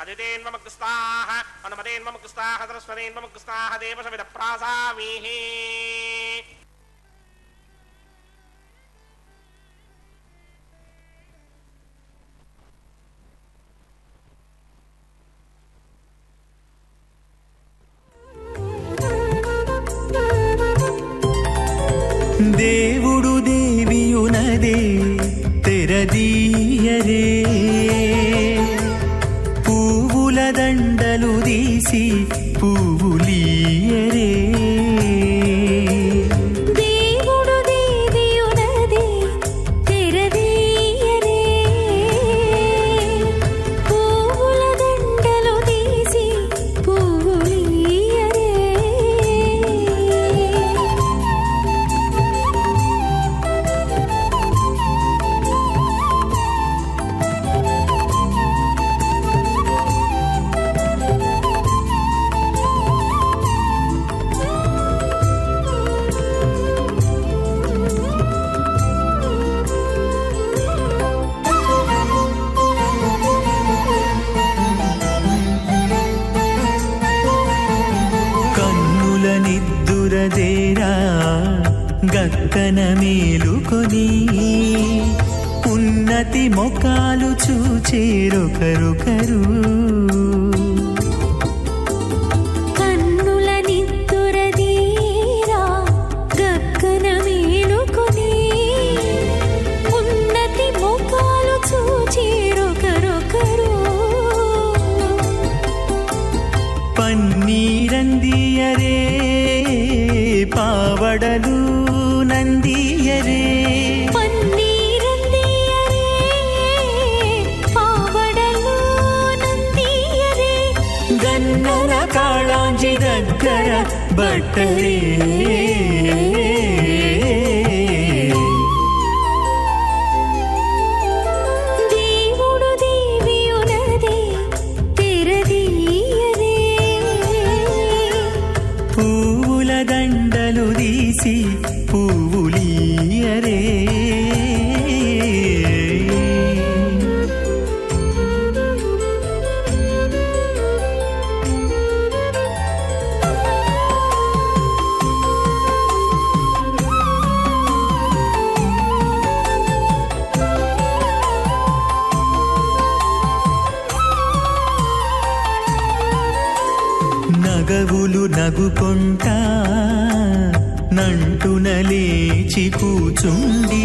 अदितेन्वमग्रस्ताः अनुमतेन्वमग्रस्ताः सरस्वतेन्वमग्रस्ताः देवसमिदप्रासामीः దేవుడు దేవియునదే తెరదీయరే పువ్వుల దండలు తీసి పువ్వులీయరే దేవుడు దేవియునదే తెరదీయరే పువ్వుల దండలు తీసి పువ్వులీయరే ఉన్నతి మొకాలు చూచేరొకరొకరు కన్నుల నిత్తురదీరా గగ్గన మేలుకొని ఉన్నతి ముఖాలు చూచేరొకరొకరు పన్నీరందియరే పావడలు నందియరే గన్నర కాళాంజి దగ్గర బట్టరే దేవుడు దేవియునదే తెరదీయరే పువ్వుల దండలు తీసి పువ్వులీయరే నగవులు నగుకొంటా నంటున లేచి కూచుండి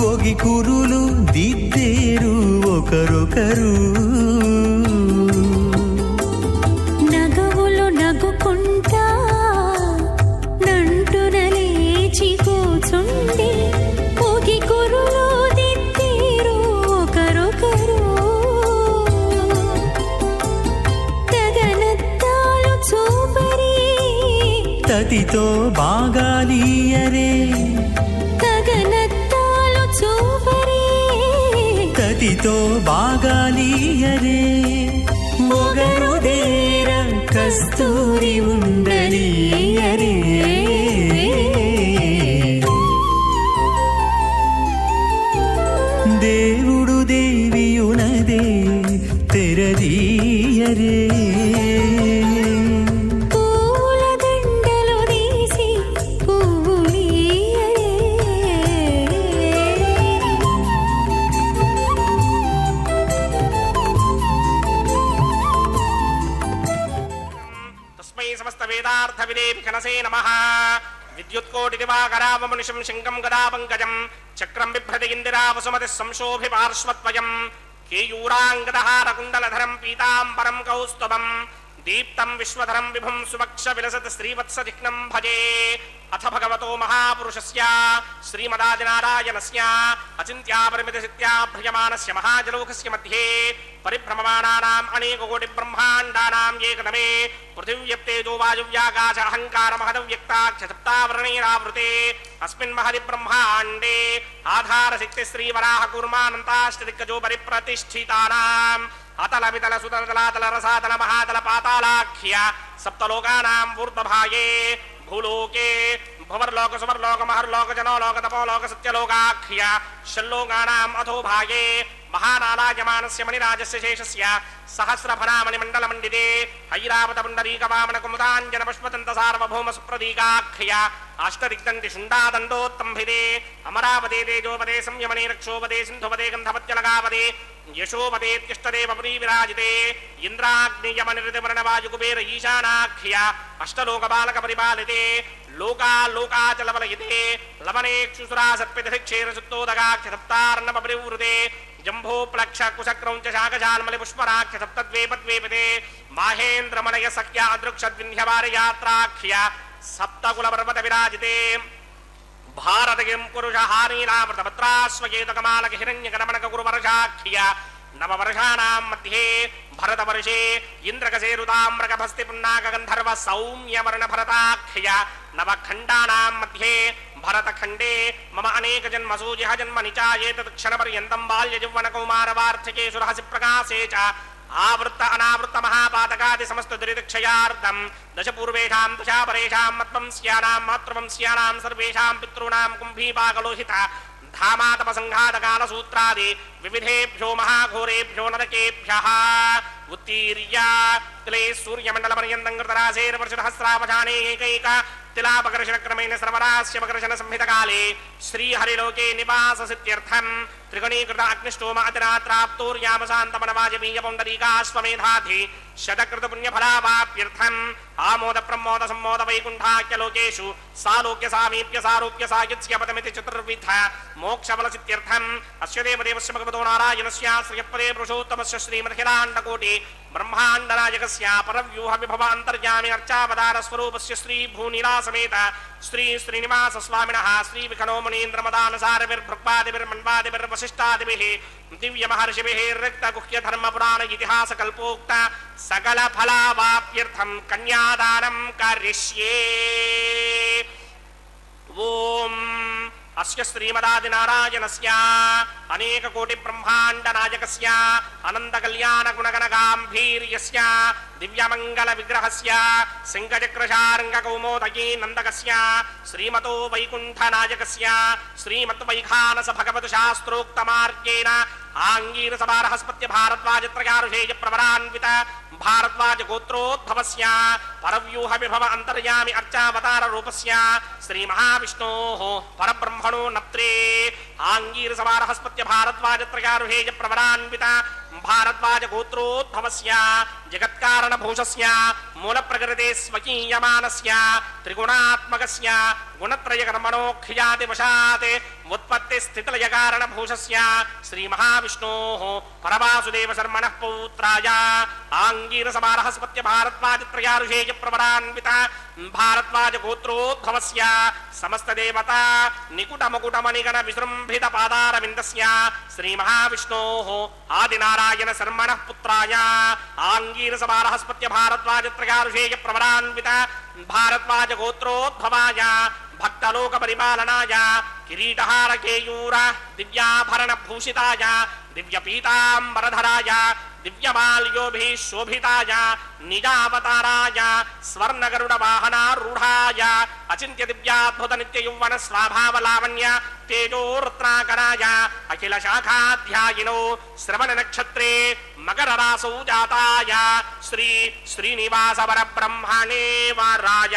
ఒగి కురులు దిద్దేరు ఒకరొకరు నగవులు నగుకుంటా నంటున లేచి కూచుండి పోగి కురులు దిద్దేరు ఒకరొకరు గగనత్తాలు చూపరి తతితో బాగాలీయరే గగనత్తాలు చూపరి తతితో బాగాలీయరే మొగరు దేర కస్తూరి ఉండలీయరే దేవుడు దేవియునదే తెరదీయరే పూల దండలు తీసి పువ్వులీయరే తస్మై సమస్త వేదార్థ విదేవి కనసే నమః విద్యుత్కోటి దివాకరావమునిషం శంకం గదా పంకజం చక్రం బిభ్రతి ఇందిరా వసుమతి సంశోభి పార్శ్వత్వయం కేయూరాంగదహారకుండలధరం పీతాంబరం కౌస్తుభం దీప్తం విశ్వధరం విభుం సువక్ష విలసత్ శ్రీవత్సచిహ్నం భజే అథ భగవతో మహాపురుషస్య శ్రీమదాదినారాయణస్య అచింత్యాపరిమితసిద్ధ్యా భ్రయమానస్య మహాజలౌకస్య మధ్యే పరిభ్రమమాణానాం అనేకకోటి బ్రహ్మాండానాం ఏకదమే పృథివ్యప్తేజో వాయువ్యాకాశ అహంకార మహదవ్యక్తాక్ష సప్తావరణైరావృతే అస్మిన్ మహది బ్రహ్మాండే ఆధారశక్తి శ్రీవరాహ కూర్మానంతాష్టదిగ్గజో పరిప్రతిష్ఠితానాం అతల వితల సుతల రసాతల మహాతల పాతాళాఖ్య సప్తలోకానాం ఊర్ధ్వభాగే భూలోకే భువర్లోక సువర్లోక మహర్లోక జనోలోక తపోలోక సత్యలోకాఖ్య షల్లోకానాం అధోభాగే మహానాలాయమానస్య మణిరాజస్య శేషస్య సహస్రఫలామణి మండలమండితే ఐరావత పుండరీక వామన కుముదాంజన పుష్పదంత సార్వభౌమ సుప్రదీకాఖ్య అష్టదిగ్దంతి శుండాదండోత్తంభిదే అమరావతే తేజోపదే సంయమనే రక్షోపదే సింధుపదే గంధపత్యలగాపదే యశోపదేత్యష్టదేవ పురీ విరాజితే ఇంద్రాగ్నియమనిరుతివర్ణవాయుకుబేర ఈశానాఖ్య అష్టలోక బాలక పరిపాలితే లోకాలోకాచలవలయితే లవనేక్షుసురా సర్పితక్షేరసుత్తోదగాఖ్య సప్తార్ణవ పరివృతే జంభో ప్లక్ష కుశక్రౌంచ శాకశాల్మలి పుష్పరాఖ్య సప్తద్వేపద్వేపదే మాహేంద్రమణయ సఖ్య అదృక్షద్వింధ్యవారయాత్రాఖ్య సప్తకుల పర్వత విరాజితే భారతగిం పురుష హారీరామృతపత్రాస్వకేతకమాలక హిరణ్యగణమనక గురువర్షాఖ్య నవవర్షాణాం మధ్యే భరతవర్షే ఇంద్రకసేరుతామ్రకభస్తి పున్నాక గంధర్వ సౌమ్యవర్ణ భరతాఖ్య నవఖండానాం మధ్యే భరతఖండే మమ అనేక జన్మసూజిహ జన్మని చాయేతత్ క్షణపర్యంతం బాల్యజౌవన కౌమారవార్ధికే సురహసి ప్రకాశే చ ఆవృత్త అనావృత్త మహాపాతకాది సమస్త దురితక్షయార్థం దశ పూర్వేషాం దశాపరేషాం మత్వంస్యానాం మాతృవంస్యానాం సర్వేషాం పితॄణాం కుంభీపాకలోహిత ధామాతప సంఘాతకాల సూత్రాది వివిధేభ్యో మహాఘోరేభ్యో నరకేభ్యః ఉత్తీర్య తిలే సూర్యమండల పర్యంతం కృతరాసేన వర్షసహస్రావధానే ఏకైక తిలాపకర్షణ క్రమేణ శ్రవరాస్య పకర్షణ సంహితకాలే శ్రీహరిలోకే నివాససిత్యర్థం त्रिगुणीकृत अग्निष्टोम अतिरात्राप्तोर्यामशान्तमनवाजमीय पौण्डरीकाश्वमेधाधि शतकृतपुण्यफलावाप्यर्थम् आमोद प्रमोद सम्मोद वैकुण्ठाख्यलोकेषु सालोक्य सामीप्य सारूप्य सायुत्स्यपदमिति चतुर्विध मोक्षफलसिद्ध्यर्थम् अस्य देवदेवस्य भगवतो नारायणस्य श्रियपदे पुरुषोत्तमस्य श्रीमदखिलाण्डकोटि ब्रह्माण्डनायकस्य परव्यूह विभव अन्तर्यामि अर्चावतार स्वरूपस्य श्री भूनिलासमेत श्री श्रीनिवास स्वामिनः श्री विखनो मुनीन्द्रमदानसारभिर्भृक्पादिभिर्मन्वादिभिर्वसिष्ठादिभिः दिव्य महर्षिभिः रिक्त गुह्य धर्म पुराण इतिहास कल्पोक्त सकल फलावाप्यर्थं कन्यादानं करिष्ये। ओम अस्य श्रीमदादिनारायणस्य अनेक कोटि ब्रह्मांड नायकस्य अनंत कल्याण गुणगण गांभीर्यस्य दिव्यमंगल विग्रहस्य सिंहचक्रशार्ंग कौमोदकी नंदकस्य श्रीमतो वैकुंठ नायकस्य श्रीमत् वैखानस भगवत शास्त्रोक्त मार्गेण आंगीरस बारहस्पत्य भारद्वाज त्रयारुषेय प्रवरान्वित भारद्वाज गोत्रोद्भवस्य परव्यूह विभव अंतर्यामि अर्चावतार रूपस्य श्री महाविष्णोः परब्रह्मणो नप्त्रे आंगीरस बारहस्पत्य भारद्वाज त्रयारुषेय प्रवरान्वित भारद्वाज गोत्रोद्भवस्य जगत्कारण भूषस्य मूल प्रकृते स्वकीयमानस्य त्रिगुणात्मकस्य गुणत्रय कर्मणोऽख्याति वशात् उत्पत्ति स्थितिलय कारण भूषस्य श्री महाविष्णोः परवासुदेव शर्मणः पौत्राय आंगीरस बारहस्पत्य भारद्वाज त्रयारुषेय प्रवरान्वित भारद्वाज गोत्रोद्भवस्य समस्त देवता निकुट मुकुट मणिगण विजृंभित पादारविन्दस्य श्री महाविष्णोः आदिनारायण शर्मणः पुत्राय आंगीरस बारहस्पत्य भारद्वाज त्रयारुषेय प्रवरान्वित भारद्वाज गोत्रोद्भवाय भक्तलोक परिपालनाय किरीटहार केयूर दिव्याभरण भूषिताय दिव्य पीतांबरधराय दिव्यमाल्योभिः शोभिताय निजावताराय स्वर्ण गरुड़ वाहनारूढ़ाय अचिंत्य दिव्याद्भुत नित्य यौवन स्वाभाव लावण्य तेजो रत्नाकराय अखिल शाखाध्यायिनो श्रवण नक्षत्रे मकर रासौ जाताय श्री श्रीनिवास वर ब्रह्मणे वराय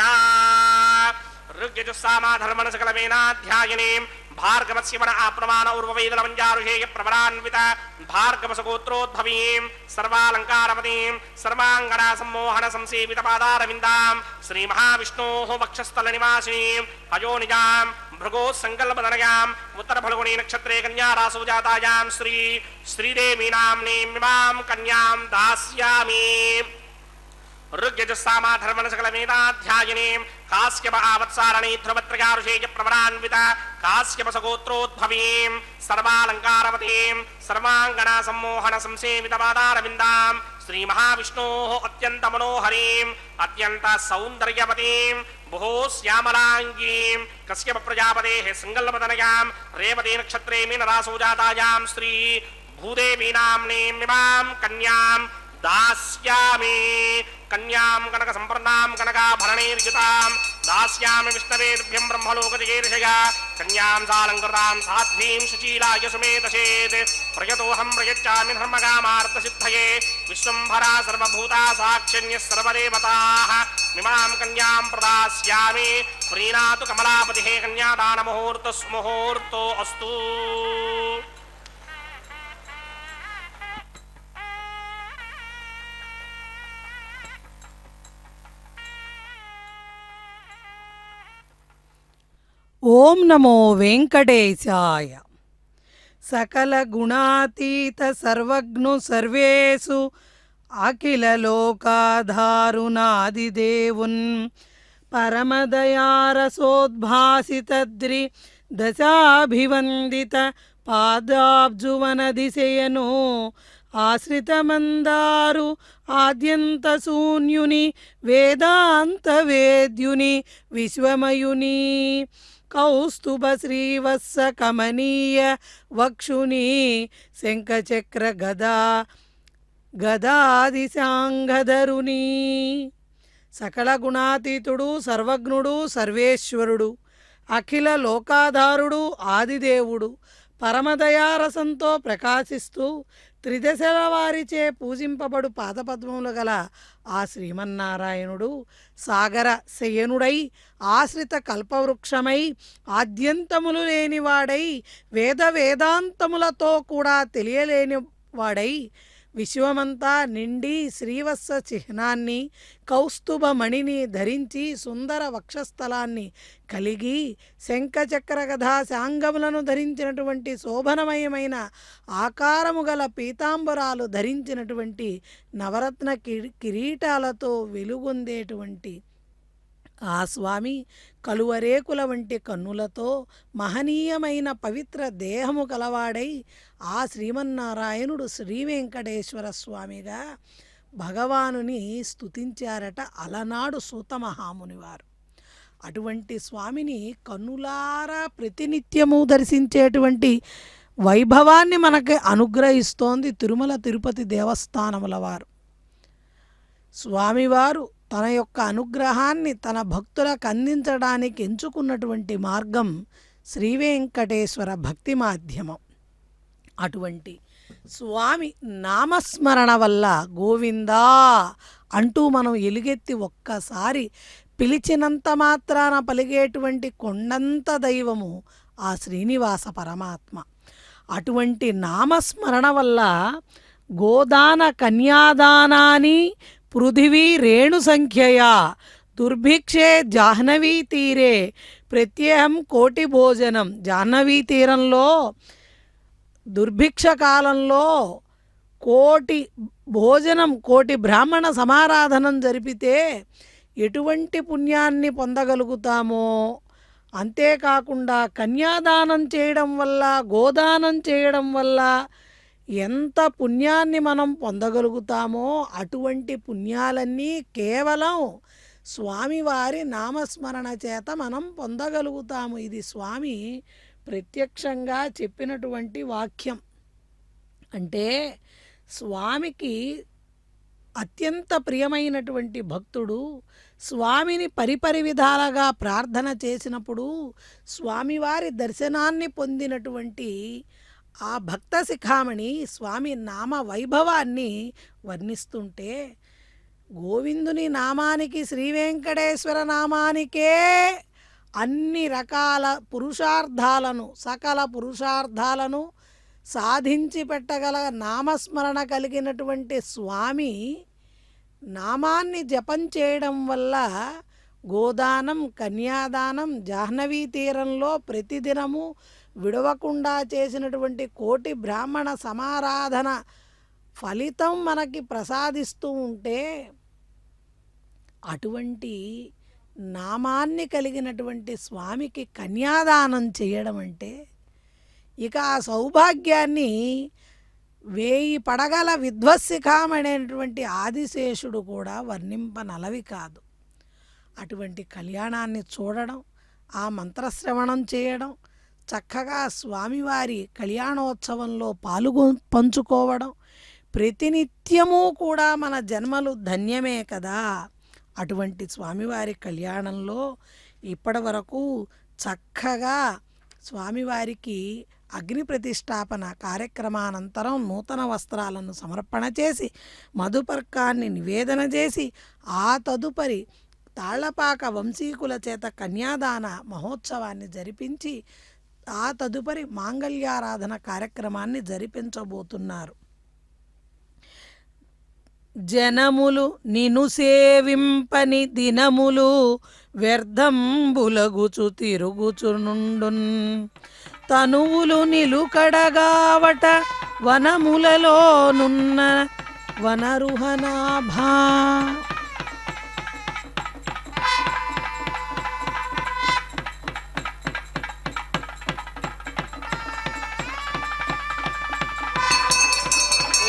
ऋग्यजुस्सामा धर्मण सकलमेनाध्यायिनीं भार्गवस्य वन आप्रमाण उर्ववेदलवञ्जारुषेय प्रवरान्वित भार्गवसगोत्रोद्भवीं सर्वालङ्कारवतीं सर्वाङ्गना सम्मोहन संसेवित पादारविन्दां श्री महाविष्णोः वक्षस्थलनिवासिनीं अयोनिजां भृगोः सङ्कल्पधनयाम् उत्तरफल्गुणी नक्षत्रे कन्या रासौ जातायां श्री श्रीदेवी नाम्नीमिमां कन्यां दास्यामि। ऋग्यजुस्सामा धर्मण सकलमेनाध्यायिनीं काश्यप आवत्सारणी ध्रुवत्रयारुषेय प्रवरान्वित काश्यपसगोत्रोद्भवीं सर्वालङ्कारवतीं सर्वाङ्गना सम्मोहन संसेवित पादारविन्दां श्री महाविष्णोः अत्यन्त मनोहरीं अत्यन्त सौन्दर्यवतीं बहु श्यामलाङ्गीं कश्यप प्रजापतेः सङ्कल्पतनयां रेवती नक्षत्रे मीनरासौ जातायां श्री भूदेवी नाम्नीमिमां कन्यां दास्यामि। कन्यां कनक संपन्नां कनकाभरणैर्युतां दास्यामि विष्णवेभ्यं ब्रह्मलोकजयेर्षया कन्यां सालङ्कृतां साध्वीं शुचीलाय सुमेधसेत् प्रयतोऽहं प्रयच्छामि धर्मकामार्थसिद्धये विश्वम्भरा सर्वभूता साक्षिण्यः सर्वदेवताः इमां कन्यां प्रदास्यामि प्रीणातु कमलापतिः कन्यादानमुहूर्तस्मुहूर्तो अस्तु। ఓం నమో వెంకటేశాయ. సకల గుణాతీత సర్వజ్ఞు సర్వేషు అఖిల లోకాధారునాదిదేవున్ పరమదయారసోద్భాసితద్రి దశాభివందిత పాదాబ్జువనదిశయనో ఆశ్రితమందారు ఆద్యంత శూన్యుని వేదాంత వేద్యుని విశ్వమయుని కౌస్తుభ శ్రీవత్స కమనీయ వక్షుని శంఖచక్ర గదాదిశాంగధరుని సకల గుణాతీతుడు సర్వజ్ఞుడు సర్వేశ్వరుడు అఖిల లోకాధారుడు ఆదిదేవుడు పరమదయారసంతో ప్రకాశిస్తూ త్రిదశల వారిచే పూజింపబడు పాదపద్మములు గల ఆ శ్రీమన్నారాయణుడు సాగర శయనుడై ఆశ్రిత కల్పవృక్షమై ఆద్యంతములు లేనివాడై వేదాంతములతో కూడా తెలియలేని వాడై విశ్వమంతా నిండి శ్రీవత్స చిహ్నాన్ని కౌస్తుభ మణిని ధరించి సుందర వక్షస్థలాన్ని కలిగి శంఖచక్ర గదా శాంగములను ధరించినటువంటి శోభనమయమైన ఆకారము గల పీతాంబరాలు ధరించినటువంటి నవరత్న కిరీటాలతో వెలుగొందేటువంటి ఆ స్వామి కలువరేకుల వంటి కన్నులతో మహనీయమైన పవిత్ర దేహము కలవాడై ఆ శ్రీమన్నారాయణుడు శ్రీ వెంకటేశ్వర స్వామిగా భగవానుని స్తుతించారట అలనాడు సూతమహామునివారు. అటువంటి స్వామిని కన్నులారా ప్రతినిత్యము దర్శించేటువంటి వైభవాన్ని మనకి అనుగ్రహిస్తోంది తిరుమల తిరుపతి దేవస్థానముల వారు. స్వామివారు తన యొక్క అనుగ్రహాన్ని తన భక్తులకు అందించడానికి ఎంచుకున్నటువంటి మార్గం శ్రీ వెంకటేశ్వర భక్తి మాధ్యమం. అటువంటి స్వామి నామస్మరణ వల్ల గోవిందా అంటూ మనం ఎలుగెత్తి ఒక్కసారి పిలిచినంత మాత్రాన పలిగేటువంటి కొండంత దైవము ఆ శ్రీనివాస పరమాత్మ. అటువంటి నామస్మరణ వల్ల గోదాన కన్యాదానాన్ని పృథివీ రేణు సంఖ్యయా దుర్భిక్షే జాహ్నవీ తీరే ప్రత్యేహం కోటి భోజనం. జాహ్నవీ తీరంలో దుర్భిక్ష కాలంలో కోటి భోజనం కోటి బ్రాహ్మణ సమారాధనం జరిపితే ఎటువంటి పుణ్యాన్ని పొందగలుగుతామో, అంతేకాకుండా కన్యాదానం చేయడం వల్ల గోదానం చేయడం వల్ల ఎంత పుణ్యాన్ని మనం పొందగలుగుతామో అటువంటి పుణ్యాలన్నీ కేవలం స్వామివారి నామస్మరణ చేత మనం పొందగలుగుతాము. ఇది స్వామి ప్రత్యక్షంగా చెప్పినటువంటి వాక్యం. అంటే స్వామికి అత్యంత ప్రియమైనటువంటి భక్తుడు స్వామిని పరిపరి విధాలుగా ప్రార్థన చేసినప్పుడు స్వామివారి దర్శనాన్ని పొందినటువంటి ఆ భక్త శిఖామణి స్వామి నామ వైభవాన్ని వర్ణిస్తుంటే గోవిందుని నామానికి శ్రీ వెంకటేశ్వర నామానికే అన్ని రకాల పురుషార్థాలను సకల పురుషార్థాలను సాధించి పెట్టగల నామస్మరణ కలిగినటువంటి స్వామి నామాన్ని జపం చేయడం వల్ల గోదానం కన్యాదానం జాహ్నవీ తీరంలో ప్రతిదినము విడవకుండా చేసినటువంటి కోటి బ్రాహ్మణ సమారాధన ఫలితం మనకి ప్రసాదిస్తూ ఉంటే అటువంటి నామాన్ని కలిగినటువంటి స్వామికి కన్యాదానం చేయడం అంటే ఇక ఆ సౌభాగ్యాన్ని 1000 పడగల విధ్వశిఖామణైనటువంటి ఆదిశేషుడు కూడా వర్ణింపనలవి కాదు. అటువంటి కళ్యాణాన్ని చూడడం, ఆ మంత్రశ్రవణం చేయడం, చక్కగా స్వామివారి కళ్యాణోత్సవంలో పంచుకోవడం ప్రతినిత్యము కూడా మన జన్మలు ధన్యమే కదా. అటువంటి స్వామివారి కళ్యాణంలో ఇప్పటి వరకు చక్కగా స్వామివారికి అగ్ని ప్రతిష్టాపన కార్యక్రమానంతరం నూతన వస్త్రాలను సమర్పణ చేసి మధుపర్కాన్ని నివేదన చేసి ఆ తదుపరి తాళ్లపాక వంశీకుల చేత కన్యాదాన మహోత్సవాన్ని జరిపించి ఆ తదుపరి మాంగళ్యారాధన కార్యక్రమాన్ని జరిపించబోతున్నారు. జనములు నిను సేవింపని దినములు వ్యర్థంబులగుచు తిరుగుచునుండున్ తనువులు నిలుకడగావట వనములలోనున్న వనరుహనాభా.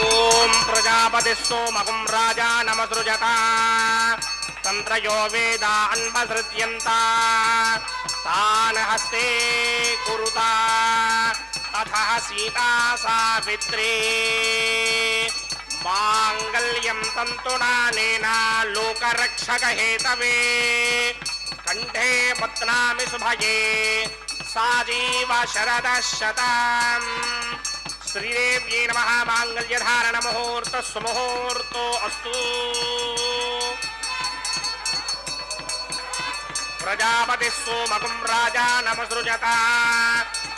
ఓం ప్రజాపతిస్సోమకం రాజా నమసృజత తంత్రయో వేదాన్వసృజ్యంత తాన్ హస్తే కురుత తథా సీతా సావిత్రీ మాంగళ్యం తంతునానేన లోకరక్షక హేతవే కంఠే పత్నామి శుభయే సాజీవ శరదః శతం. శ్రీదేవ్యై నమః. మాంగళ్యధారణ ముహూర్త సుముహూర్తో అస్తు. ప్రజాపతి సోమకం రాజా నమసృజత.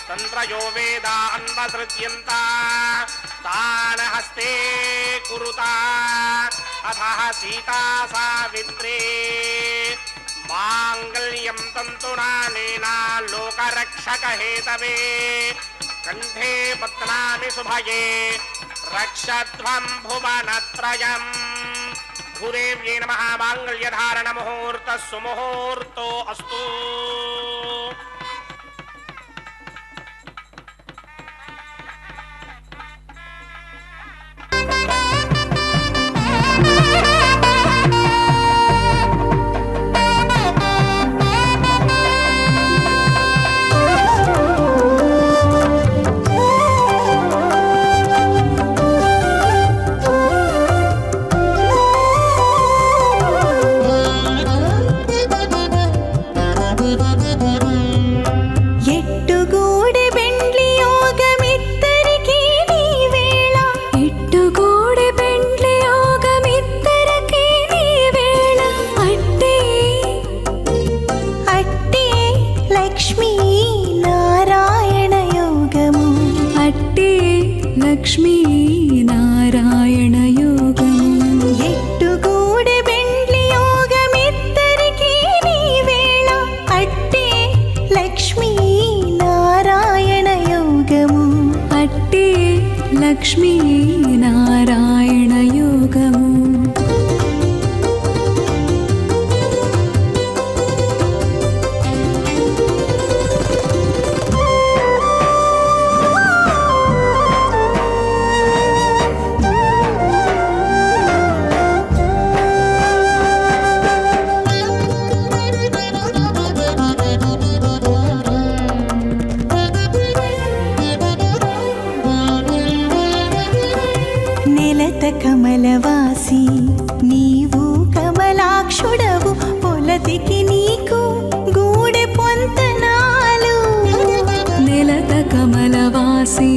తంత్రయో వేదాన్వసృజ్యంత. తాన హస్తే కురుత. అథః సీతా సావిత్రీ. మాంగళ్యం తంతునానేన లోకరక్షక హేతవే. కంఠే బధ్నామి శుభయే. రక్షధ్వం భువనత్రయం. భూదేవ్యై నమః. మాంగళ్యధారణ ముహూర్త సుముహూర్తో అస్తు. ఎట్టుగూడి బెండ్లి యోగమిద్దరికీ నీ వేళ. ఎట్టుగూడి బెండ్లి యోగమిద్దరికీ నీ వేళ. అట్టే అట్టే లక్ష్మీ నారాయణ యోగము. అట్టే లక్ష్మీ నారాయణ యోగము. ఎట్టుగూడి బెండ్లి యోగమిద్దరికీ నీ వేళ. అట్టే లక్ష్మీ నారాయణ యోగము. అట్టే లక్ష్మీ నారాయణ యోగము. నెలత కమలవాసి నీవు కమలాక్షుడవు. పొలతికి నీకు గూడె పొంతనాలు. నెలత కమలవాసి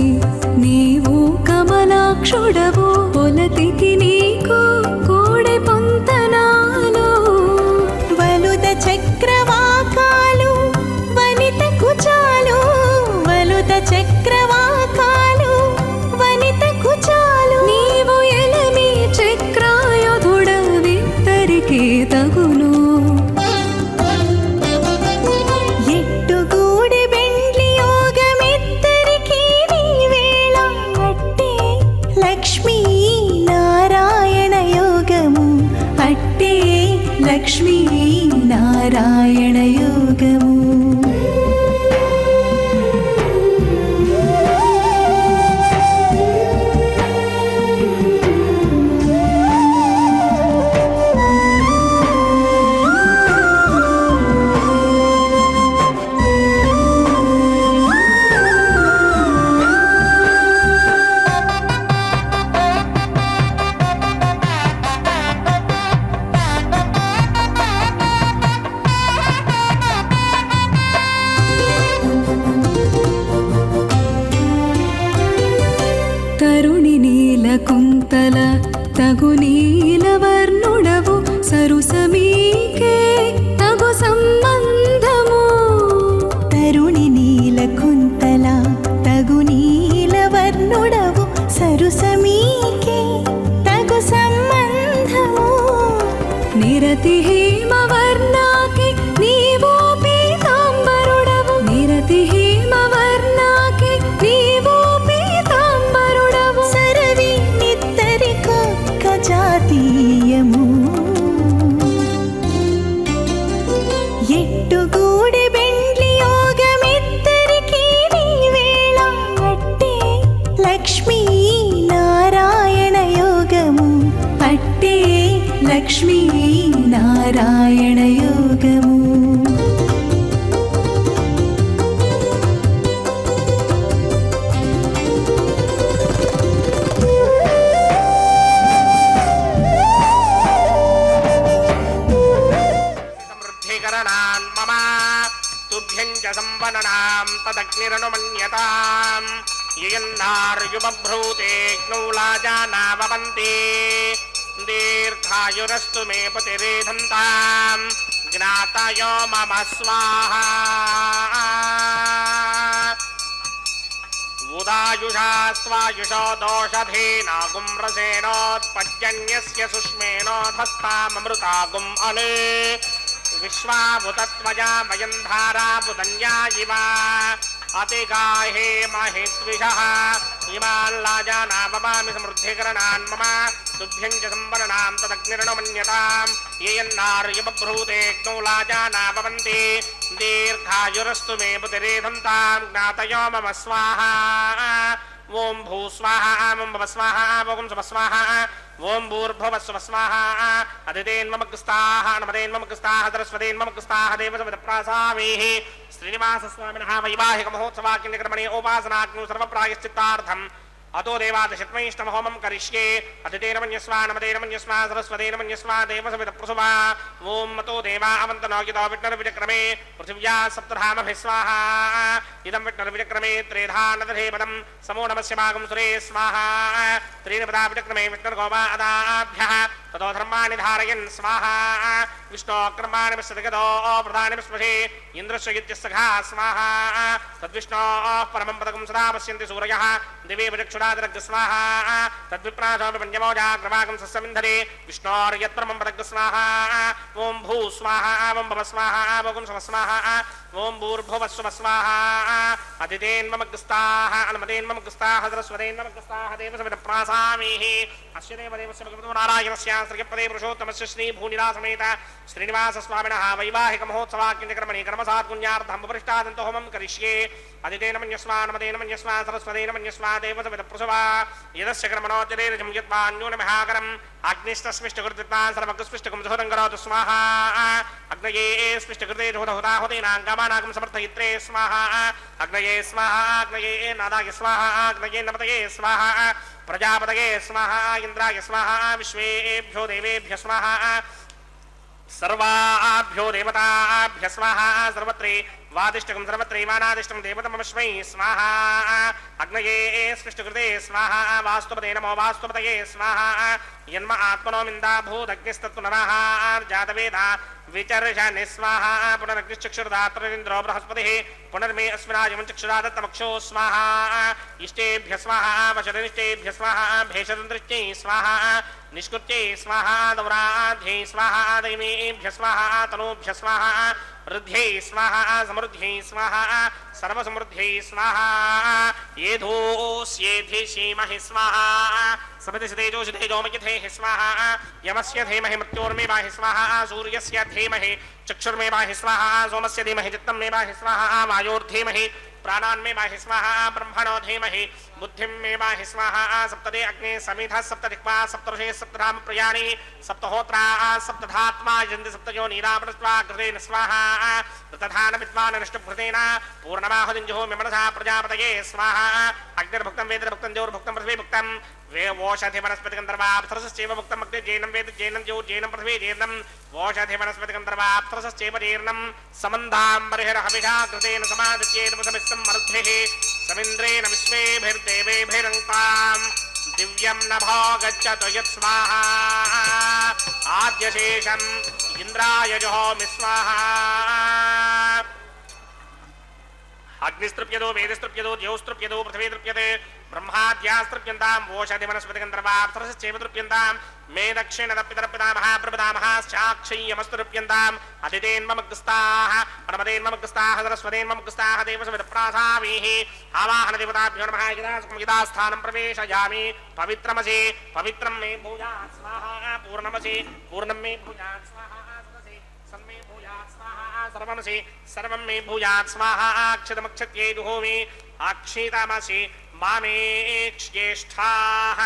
నీవు కమలాక్షుడవు. పొలతికి నీకు గూడె పొంతనాలు. వలుద చక్రవాకాలు వనిత కుచాలు. వలుద చక్రవాకాలు వనిత కుచాలు. నీవు ఎలమి చక్రాయుధుడవిద్దరికీ తగును. ఎట్టుగూడి బెండ్లి యోగమిద్దరికీ నీ వేళ. అట్టే లక్ష్మీ నారాయణ యోగము. అట్టే లక్ష్మీ నారాయణ యోగము. తరుణి నీల కుంతల తగు నీలవర్ణుడవు. సరుసమీకే తగు సంబంధము. తరుణి నీల కుంతల తగు నీలవర్ణుడవు. సరుసమీకే తగు సంబంధము. నిరతి హేమవర్ణాకి నీవు పీతాంబరుడవు. నిరతి హేమవర్ణాకి నీవు పీతాంబరుడవు. సరవి నిద్దరికొక్క జాతీయము. ఎట్టుగూడి బెండ్లి యోగమిద్దరికీ నీ వేళ. అట్టే లక్ష్మీ నారాయణ యోగము. అట్టే లక్ష్మీ నారాయణ యోగము. సమృద్ధికరణాన్ మమ తుభ్యం చ సంవదనాం तदग्निरनुमन्यताम् ययन्नार्युबभ्रूतेऽग्नौ लाजानावन्ति दीर्घायुरस्तु मे पतिरेधन्ताम् ज्ञातायो मम स्वाहा उदायुषा स्वायुषो दोषधेनागुं रसेनोत्पद्यन्यस्य सुष्मेनोधस्ताममृतागुम् अने विश्वाभूतत्वया मयं धाराबुदन्या इव अतिगाहे महित्विषः इमान् लाजानाममामि समृद्धिकरणान् मम तुभ्यं च संवरणां तदग्निर्णमन्यताम् येयन्नार्यबभ्रूतेऽग्नौ लाजानाभवन्ति दीर्घायुरस्तु मे बुतिरेधन्तां ज्ञातयो मम स्वाहा ओं भूस्वाहा ओं भवस्वाहा ओं स्वस्वाहा ओं भूर्भुवस्वस्वाहा अदितेन्ममग्स्ताः नमदेन्ममग्स्ताः सरस्वतीन्ममग्स्ताः देवसविदप्रासामीः श्रीनिवासस्वामिनः वैवाहिकमहोत्सवाकिन्यकर्मणे उपासनाग्नौ सर्वप्रायश्चित्तार्थम् अतो देवादशत्मैष्टमहोमं करिष्ये अदितेन मन्यस्वा नमदेन मन्यस्वा सरस्वतेन मन्यस्वा देवसविदप्रसुवा ओं मतो देवा अवन्तनोगितो विष्णुर्विचक्रमे पृथिव्या सप्तधामभिः स्वाहा इदं विष्णुर्विचक्रमे त्रेधा नदधेपदं समो नमस्य भागं सुरे स्वाहा त्रीणपदा विचक्रमे विष्णुर्गोपा अदाभ्यः ततो धर्माणि धारयन् स्वाहा विष्णोक्रमाणि विश्वजगतो प्रधानि विस्महे इन्द्रस्य इत्यस्सखा स्वाहा तद्विष्णोः परमं पदकं सदा पश्यन्ति सूरयः दिवे विचक्षुरादिरग् स्वाहा तद्विप्रासोऽपि पञ्चमोजाग्रवागं सस्यमिन्धरे विष्णोर्यत्परमं पदग् स्वाहा ओं भू स्वाहा ओं भव स्वाहा ओं स्व स्वाहा ओं भूर्भुवस्व स्वाहा अदितेन्ममग्स्ताः अनुमदेन्ममग्स्ताः सरस्वतेन्ममग्स्ताः देवसविदप्रासामीः अस्य देवदेवस्य भगवतो नारायणस्य श्रीपदे पुरुषोत्तमस्य श्रीभूनिलासमेत श्रीनिवासस्वामिनः वैवाहिकमहोत्सवाकिन्यकर्मणि कर्मसात्पुण्यार्थं उपरिष्टादन्तो होमं करिष्ये अदितेन मन्यस्वा नमदेन मन्यस्वा सरस्वतेन मन्यस्वा देवसविदप्रसुवा यदस्य कर्मणोऽतिरेरजं यत्वान्यूनमहाकरम् अग्निष्टस्मिष्टकृत्वान् सर्वकृस्मिष्टकं सुहृदं करोतु स्वाहा अग्नये स्मिष्टकृते जुहोदहुताहुतीनां कामानागं समर्थयित्रे स्वाहा अग्नये स्वाहा अग्नये नादाय स्वाहा अग्नये नमतये स्वाहा प्रजापतये स्वाहा इन्द्राय स्वाहा विश्वेभ्यो देवेभ्य स्वाहा सर्वाभ्यो देवताभ्य स्वाहा सर्वत्रे वादिष्टकं सर्वत्रैवानादिष्टं देवतमस्मै स्वाहा अग्नये स्पृष्टकृते स्वाहा वास्तुपते नमो वास्तुपतये स्वाहा यन्म आत्मनो मिन्दा भूदग्निस्तत्तु नरः जातवेदा विचर्षणि स्वाहा पुनरग्निश्चक्षुर्दात्रेन्द्रो बृहस्पतिः पुनर्मे अस्मिनायमं चक्षुरादत्तमक्षो स्वाहा इष्टेभ्य स्वाहा वशदनिष्टेभ्य स्वाहा भेषदन्तरिष्टै स्वाहा निष्कृत्यै स्वाहा दौराध्ये स्वाहा दैमेभ्य स्वाहा तनूभ्य स्वाहा वृद्ध्यै स्वाहा समृद्ध्यै स्वाहा सर्वसमृद्ध्यै स्वाहा येधोस्येधि श्रीमहि स्वाहा समितिशतेजोषितेजोमयधेः स्वाहा यमस्य धीमहि मृत्योर्मे वाहि स्वाहा सूर्यस्य धीमहि चक्षुर्मे वाहि स्वाहा सोमस्य धीमहि चित्तं मे वाहि स्वाहा वायोर्धीमहि प्राणान्मे वाहि स्वाहा ब्रह्मणो धीमहि बुद्धिं मे वाहि स्वाहा सप्तदे अग्ने समिधः सप्तदिक्पा सप्तऋषे सप्तधाम प्रयाणी सप्तहोत्रा सप्तधात्मा यन्ति सप्तयो नीरावृत्वा कृतेन स्वाहा ऋतधान विद्वान् निष्टभृतेन पूर्णमाहुतिं जुहोमि मनसा प्रजापतये स्वाहा अग्निर्भुक्तं वेदर्भुक्तं द्यौर्भुक्तं पृथ्वीभुक्तं वोषधि वनस्पतिगन्धर्वाप्सरसश्चैव भुक्तम् अग्ने जैनं वेद जैनं द्यौ जैनं पृथ्वी जैनं वोषधि वनस्पतिगन्धर्वाप्सरसश्चैव जीर्णं समन्धाम्बरिहरहविषा कृतेन समादित्येतमुसमिस्सं मरुद्भिः समिन्द्रेण विश्वेभिर्देवेभिरङ्काम् दिव्यं नभो गच्छतु यत् स्वाहा आद्यशेषम् इन्द्राय जुहोमि स्वाहा अग्निस्तृप्यतो वेदस्तृप्यतो द्यौस्तृप्यतो पृथिवी तृप्यते ब्रह्माद्यास्तृप्यन्तां वोषधि वनस्पतिगन्धर्वाप्सरसश्चैव तृप्यन्तां मे दक्षिणतपितरपितामहः प्रपितामहश्चाक्षय्यमस्तृप्यन्ताम् अदितेन्ममग्स्ताः अनुमदेन्ममग्स्ताः सरस्वतेन्ममग्स्ताः देवसविदप्रासामीः आवाहनदेवताभ्यो नमः यदास्थानं प्रवेशयामि पवित्रमसि पवित्रं मे भूयात् स्वाहा पूर्णमसि पूर्णं मे भूयात् स्वाहा सन्मे भूयात् स्वाहा सर्वमसि सर्वं मे भूयात् स्वाहा अक्षतमक्षत्यै जुहोमि अक्षितमसि मामेक्ष्येष्ठाः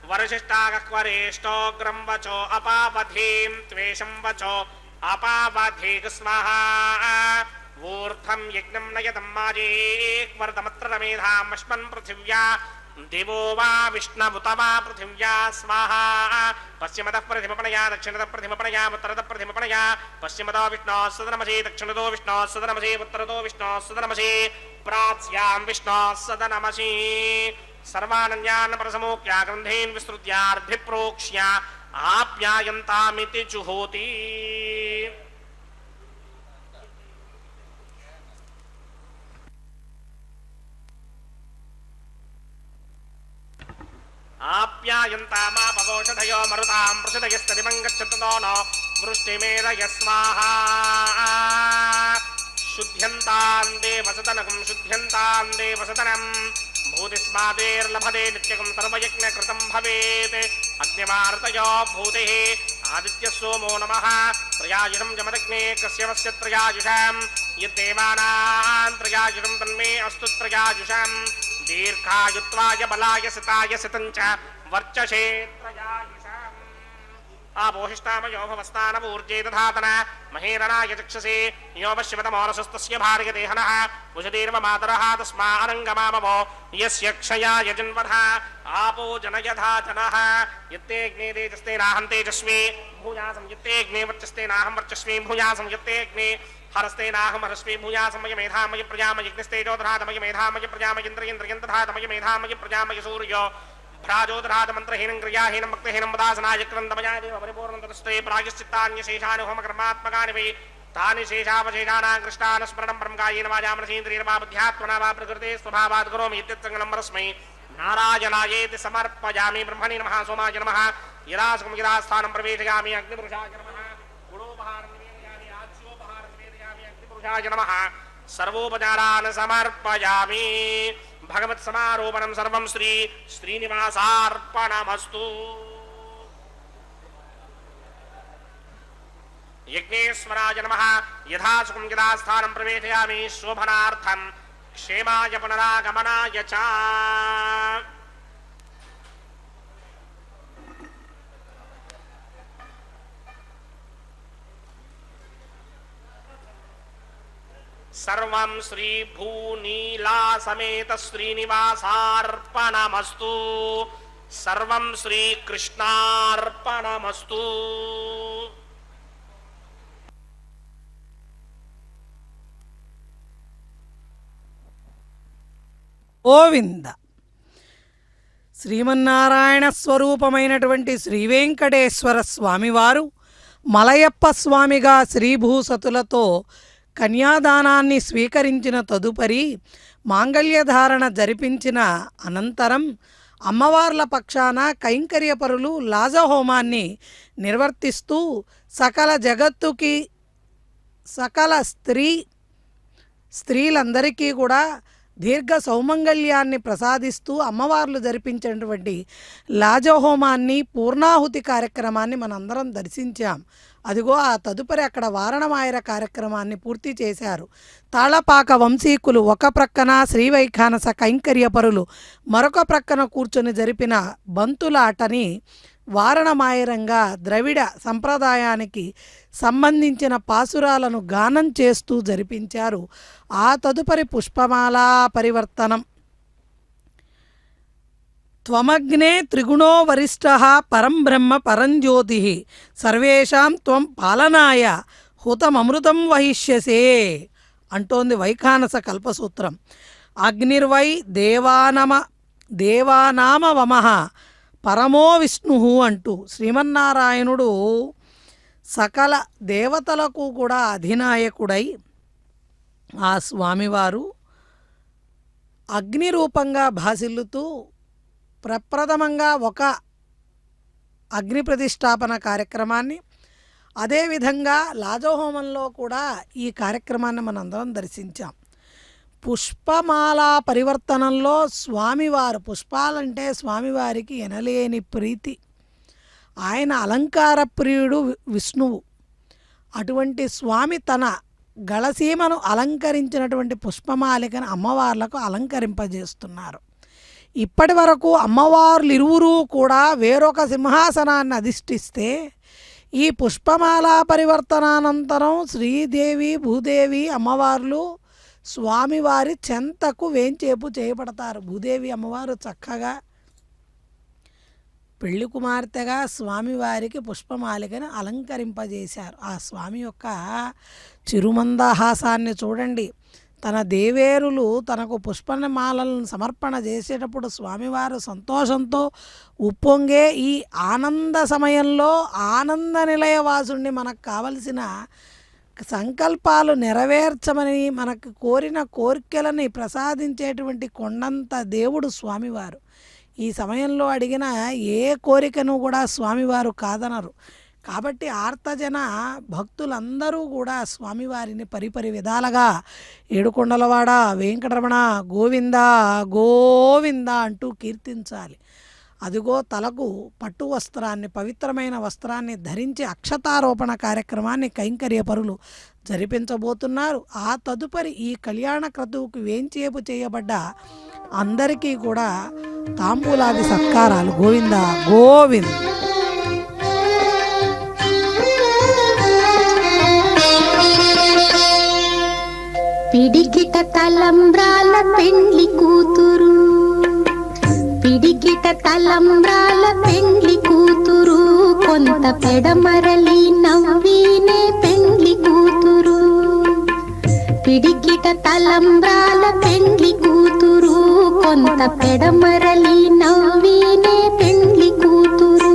वरशिष्टागक्वरेष्टोग्रं वचो अपावधीं त्वेषं वचो अपावधीक स्वाहा ऊर्ध्वं यज्ञं नयतं माजेक्वर्धमत्र रमेधामश्मन् पृथिव्या देवो वा विष्णुत वा पृथिव्या स्वाहा पश्चिमतः प्रतिमपणया दक्षिणतः प्रतिमपणया उत्तरतः प्रतिमपणया पश्चिमतो विष्णोः सदनमसि दक्षिणतो विष्णोः सदनमसि उत्तरतो विष्णोः सदनमसि प्राच्यां विष्णोः सदनमसि सर्वानन्यान् परसमोक्त्या ग्रन्थेन विस्तृत्यार्भिप्रोक्ष्य आप्यायन्तामिति जुहोति आप्यायन्तामापवोषधयो मरुतां प्रसिदयस्तदिमं गच्छतो न वृष्टिमेधय स्वाहा शुद्ध्यन्तां देवसदनकं शुद्ध्यन्तां देवसदनं भूतिस्मादेर्लभते नित्यकं सर्वयज्ञकृतं भवेत् अग्निवार्तयो भूतिः आदित्यः सोमो नमः त्रयायुषं जमदग्ने कस्यवस्य त्रयायुषं यद्देवानां त्रयायुषं तन्मे अस्तु त्रयायुषं दीर्घायुत्वाय बलाय सिताय सितञ्च वर्चसे त्रयायुषम् आपोहिष्टामयो भवस्तानमूर्जे दधातन महेरणाय चक्षसे यो पश्यमतमोरसस्तस्य भार्यदेहनः उषतीर्व मातरः तस्मारङ्गमामवो यस्य क्षयाय जन्मनः आपो जनयधा जनः यत्तेऽग्ने तेजस्तेनाहं तेजस्वी भूयासं यत्तेऽग्ने वर्चस्तेनाहं वर्चस्वी भूयासं यत्तेऽग्ने हरस्तेनाहं हरस्वी भूयासमय मेधामय प्रजामय अग्निस्तेजोदधातमय मेधामय प्रजामयेन्द्रियन्द्रियन्तधातमय मेधामय प्रजामय सूर्यो भ्राजोदधात मन्त्रहीनं क्रियाहीनं भक्तिहीनं वदासनाय क्रन्दमयादेव परिपूर्णं तदस्ते प्रायश्चित्तान्यशेषानि होमकर्मात्मकानि वै तानि शेषावशेषाणां कृष्णान् स्मरणं परमकायेन वाचामनसीन्द्रियेण वा बुद्ध्यात्मना वा प्रकृते स्वभावात् करोमि इत्यत्सङ्गलं परस्मै नारायणायेति समर्पयामि ब्रह्मणे नमः सोमाय नमः यदासुखं यदास्थानं प्रवेशयामि अग्निपुरुषाय नमः गुणोपहारं निवेदयामि आज्योपहारं निवेदयामि अग्निपुरुषाय नमः सर्वोपचारान् समर्पयामि भगवत्समारोपणं सर्वं श्रीनिवासार्पणमस्तु यज्ञेश्वराय नमः यथासुखं यथास्थानं प्रवेशयामि शोभनार्थं क्षेमाय पुनरागमनाय च सर्वं श्री भूनीला समेत श्रीनिवासार्पणमस्तु सर्वं श्री कृष्णार्पणमस्तु గోవింద. శ్రీమన్నారాయణ స్వరూపమైనటువంటి శ్రీ వెంకటేశ్వర స్వామివారు మలయప్ప స్వామిగా శ్రీభూసతులతో కన్యాదానాన్ని స్వీకరించిన తదుపరి మాంగళ్యధారణ జరిపించిన అనంతరం అమ్మవార్ల పక్షాన కైంకర్యపరులు లాజహోమాన్ని నిర్వర్తిస్తూ సకల జగత్తుకి సకల స్త్రీలందరికీ కూడా దీర్ఘ సౌమంగళ్యాన్ని ప్రసాదిస్తూ అమ్మవార్లు జరిపించినటువంటి లాజహోమాన్ని పూర్ణాహుతి కార్యక్రమాన్ని మనందరం దర్శించాం. అదిగో ఆ తదుపరి అక్కడ వారణమాయర కార్యక్రమాన్ని పూర్తి చేశారు. తాళపాక వంశీకులు ఒక ప్రక్కన శ్రీవైఖానస కైంకర్యపరులు మరొక ప్రక్కన కూర్చొని జరిపిన బంతులాటని వారణమాయరంగా ద్రవిడ సంప్రదాయానికి సంబంధించిన పాసురాలను గానం చేస్తూ జరిపించారు. ఆ తదుపరి పుష్పమాలా పరివర్తనం. త్వమగ్నే త్రిగుణో వరిష్ఠః పరం బ్రహ్మ పరంజ్యోతి సర్వేషాం త్వం పాలనాయ హుతమమృతం వహిష్యసే అంటోంది వైఖానస కల్పసూత్రం. అగ్నిర్వై దేవానామ వమః పరమో విష్ణు అంటూ శ్రీమన్నారాయణుడు సకల దేవతలకు కూడా అధినాయకుడై ఆ స్వామివారు అగ్ని రూపంగా భాసిల్లుతూ ప్రప్రథమంగా ఒక అగ్ని ప్రతిష్టాపన కార్యక్రమాన్ని, అదేవిధంగా లాజహోమంలో కూడా ఈ కార్యక్రమాన్ని మనందరం దర్శించాం. పుష్పమాలా పరివర్తనంలో స్వామివారు, పుష్పాలంటే స్వామివారికి ఎనలేని ప్రీతి. ఆయన అలంకార ప్రియుడు విష్ణువు. అటువంటి స్వామి తన గళసీమను అలంకరించినటువంటి పుష్పమాలికను అమ్మవార్లకు అలంకరింపజేస్తున్నారు. ఇప్పటి వరకు అమ్మవార్లు ఇరువురు కూడా వేరొక సింహాసనాన్ని అధిష్ఠిస్తే ఈ పుష్పమాలా పరివర్తనానంతరం శ్రీదేవి భూదేవి అమ్మవార్లు స్వామివారి చెంతకు వేంచేపు చేయబడతారు. భూదేవి అమ్మవారు చక్కగా పెళ్లి కుమార్తెగా స్వామివారికి పుష్పమాలికను అలంకరింపజేశారు. ఆ స్వామి యొక్క చిరుమందహాసాన్ని చూడండి. తన దేవేరులు తనకు పుష్పమాలను సమర్పణ చేసేటప్పుడు స్వామివారు సంతోషంతో ఉప్పొంగే ఈ ఆనంద సమయంలో ఆనంద నిలయవాసుని మనకు కావలసిన సంకల్పాలు నెరవేర్చమని, మనకు కోరిన కోరికలని ప్రసాదించేటువంటి కొండంత దేవుడు స్వామివారు. ఈ సమయంలో అడిగిన ఏ కోరికను కూడా స్వామివారు కాదనరు. కాబట్టి ఆర్తజన భక్తులందరూ కూడా స్వామివారిని పరిపరి విధాలుగా ఏడుకొండలవాడ వెంకటరమణ గోవింద గోవింద అంటూ కీర్తించాలి. అదిగో తలకు పట్టు వస్త్రాన్ని, పవిత్రమైన వస్త్రాన్ని ధరించి అక్షతారోపణ కార్యక్రమాన్ని కైంకర్య పరులు జరిపించబోతున్నారు. ఆ తదుపరి ఈ కళ్యాణ క్రతువుకు వేంచేపు చేయబడ్డ అందరికీ కూడా తాంబూలాది సత్కారాలు. గోవింద గోవింద. పిడికిట తలంబ్రాల పెండ్లి కూతురు, పిడికిట తలంబ్రాల పెండ్లి కూతురు, కొంత పెడమరలి నవ్వినే పెండ్లి కూతురు. పిడికిట తలంబ్రాల పెండ్లి కూతురు, కొంత పెడమరలి నవ్వినే పెండ్లి కూతురు.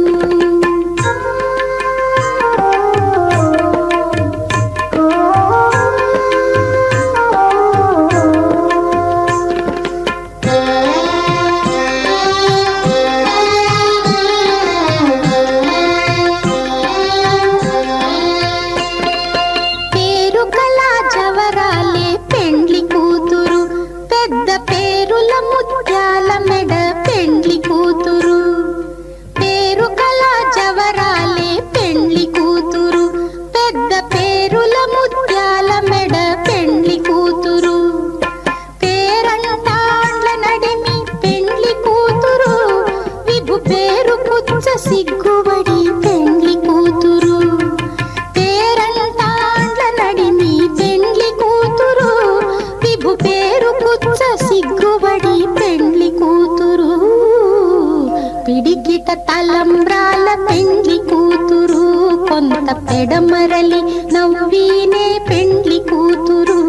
సిగ్గుబడి పెండ్లి కూతురు, పేరంటాండ్ల నడిమి పెండ్లి కూతురు, విభు పేరు పుచ్చ సిగ్గుబడి పెండ్లి కూతురు. పిడికిట తలంబ్రాల పెండ్లి కూతురు, కొంత పెడమరలి నవ్వినే పెండ్లి కూతురు.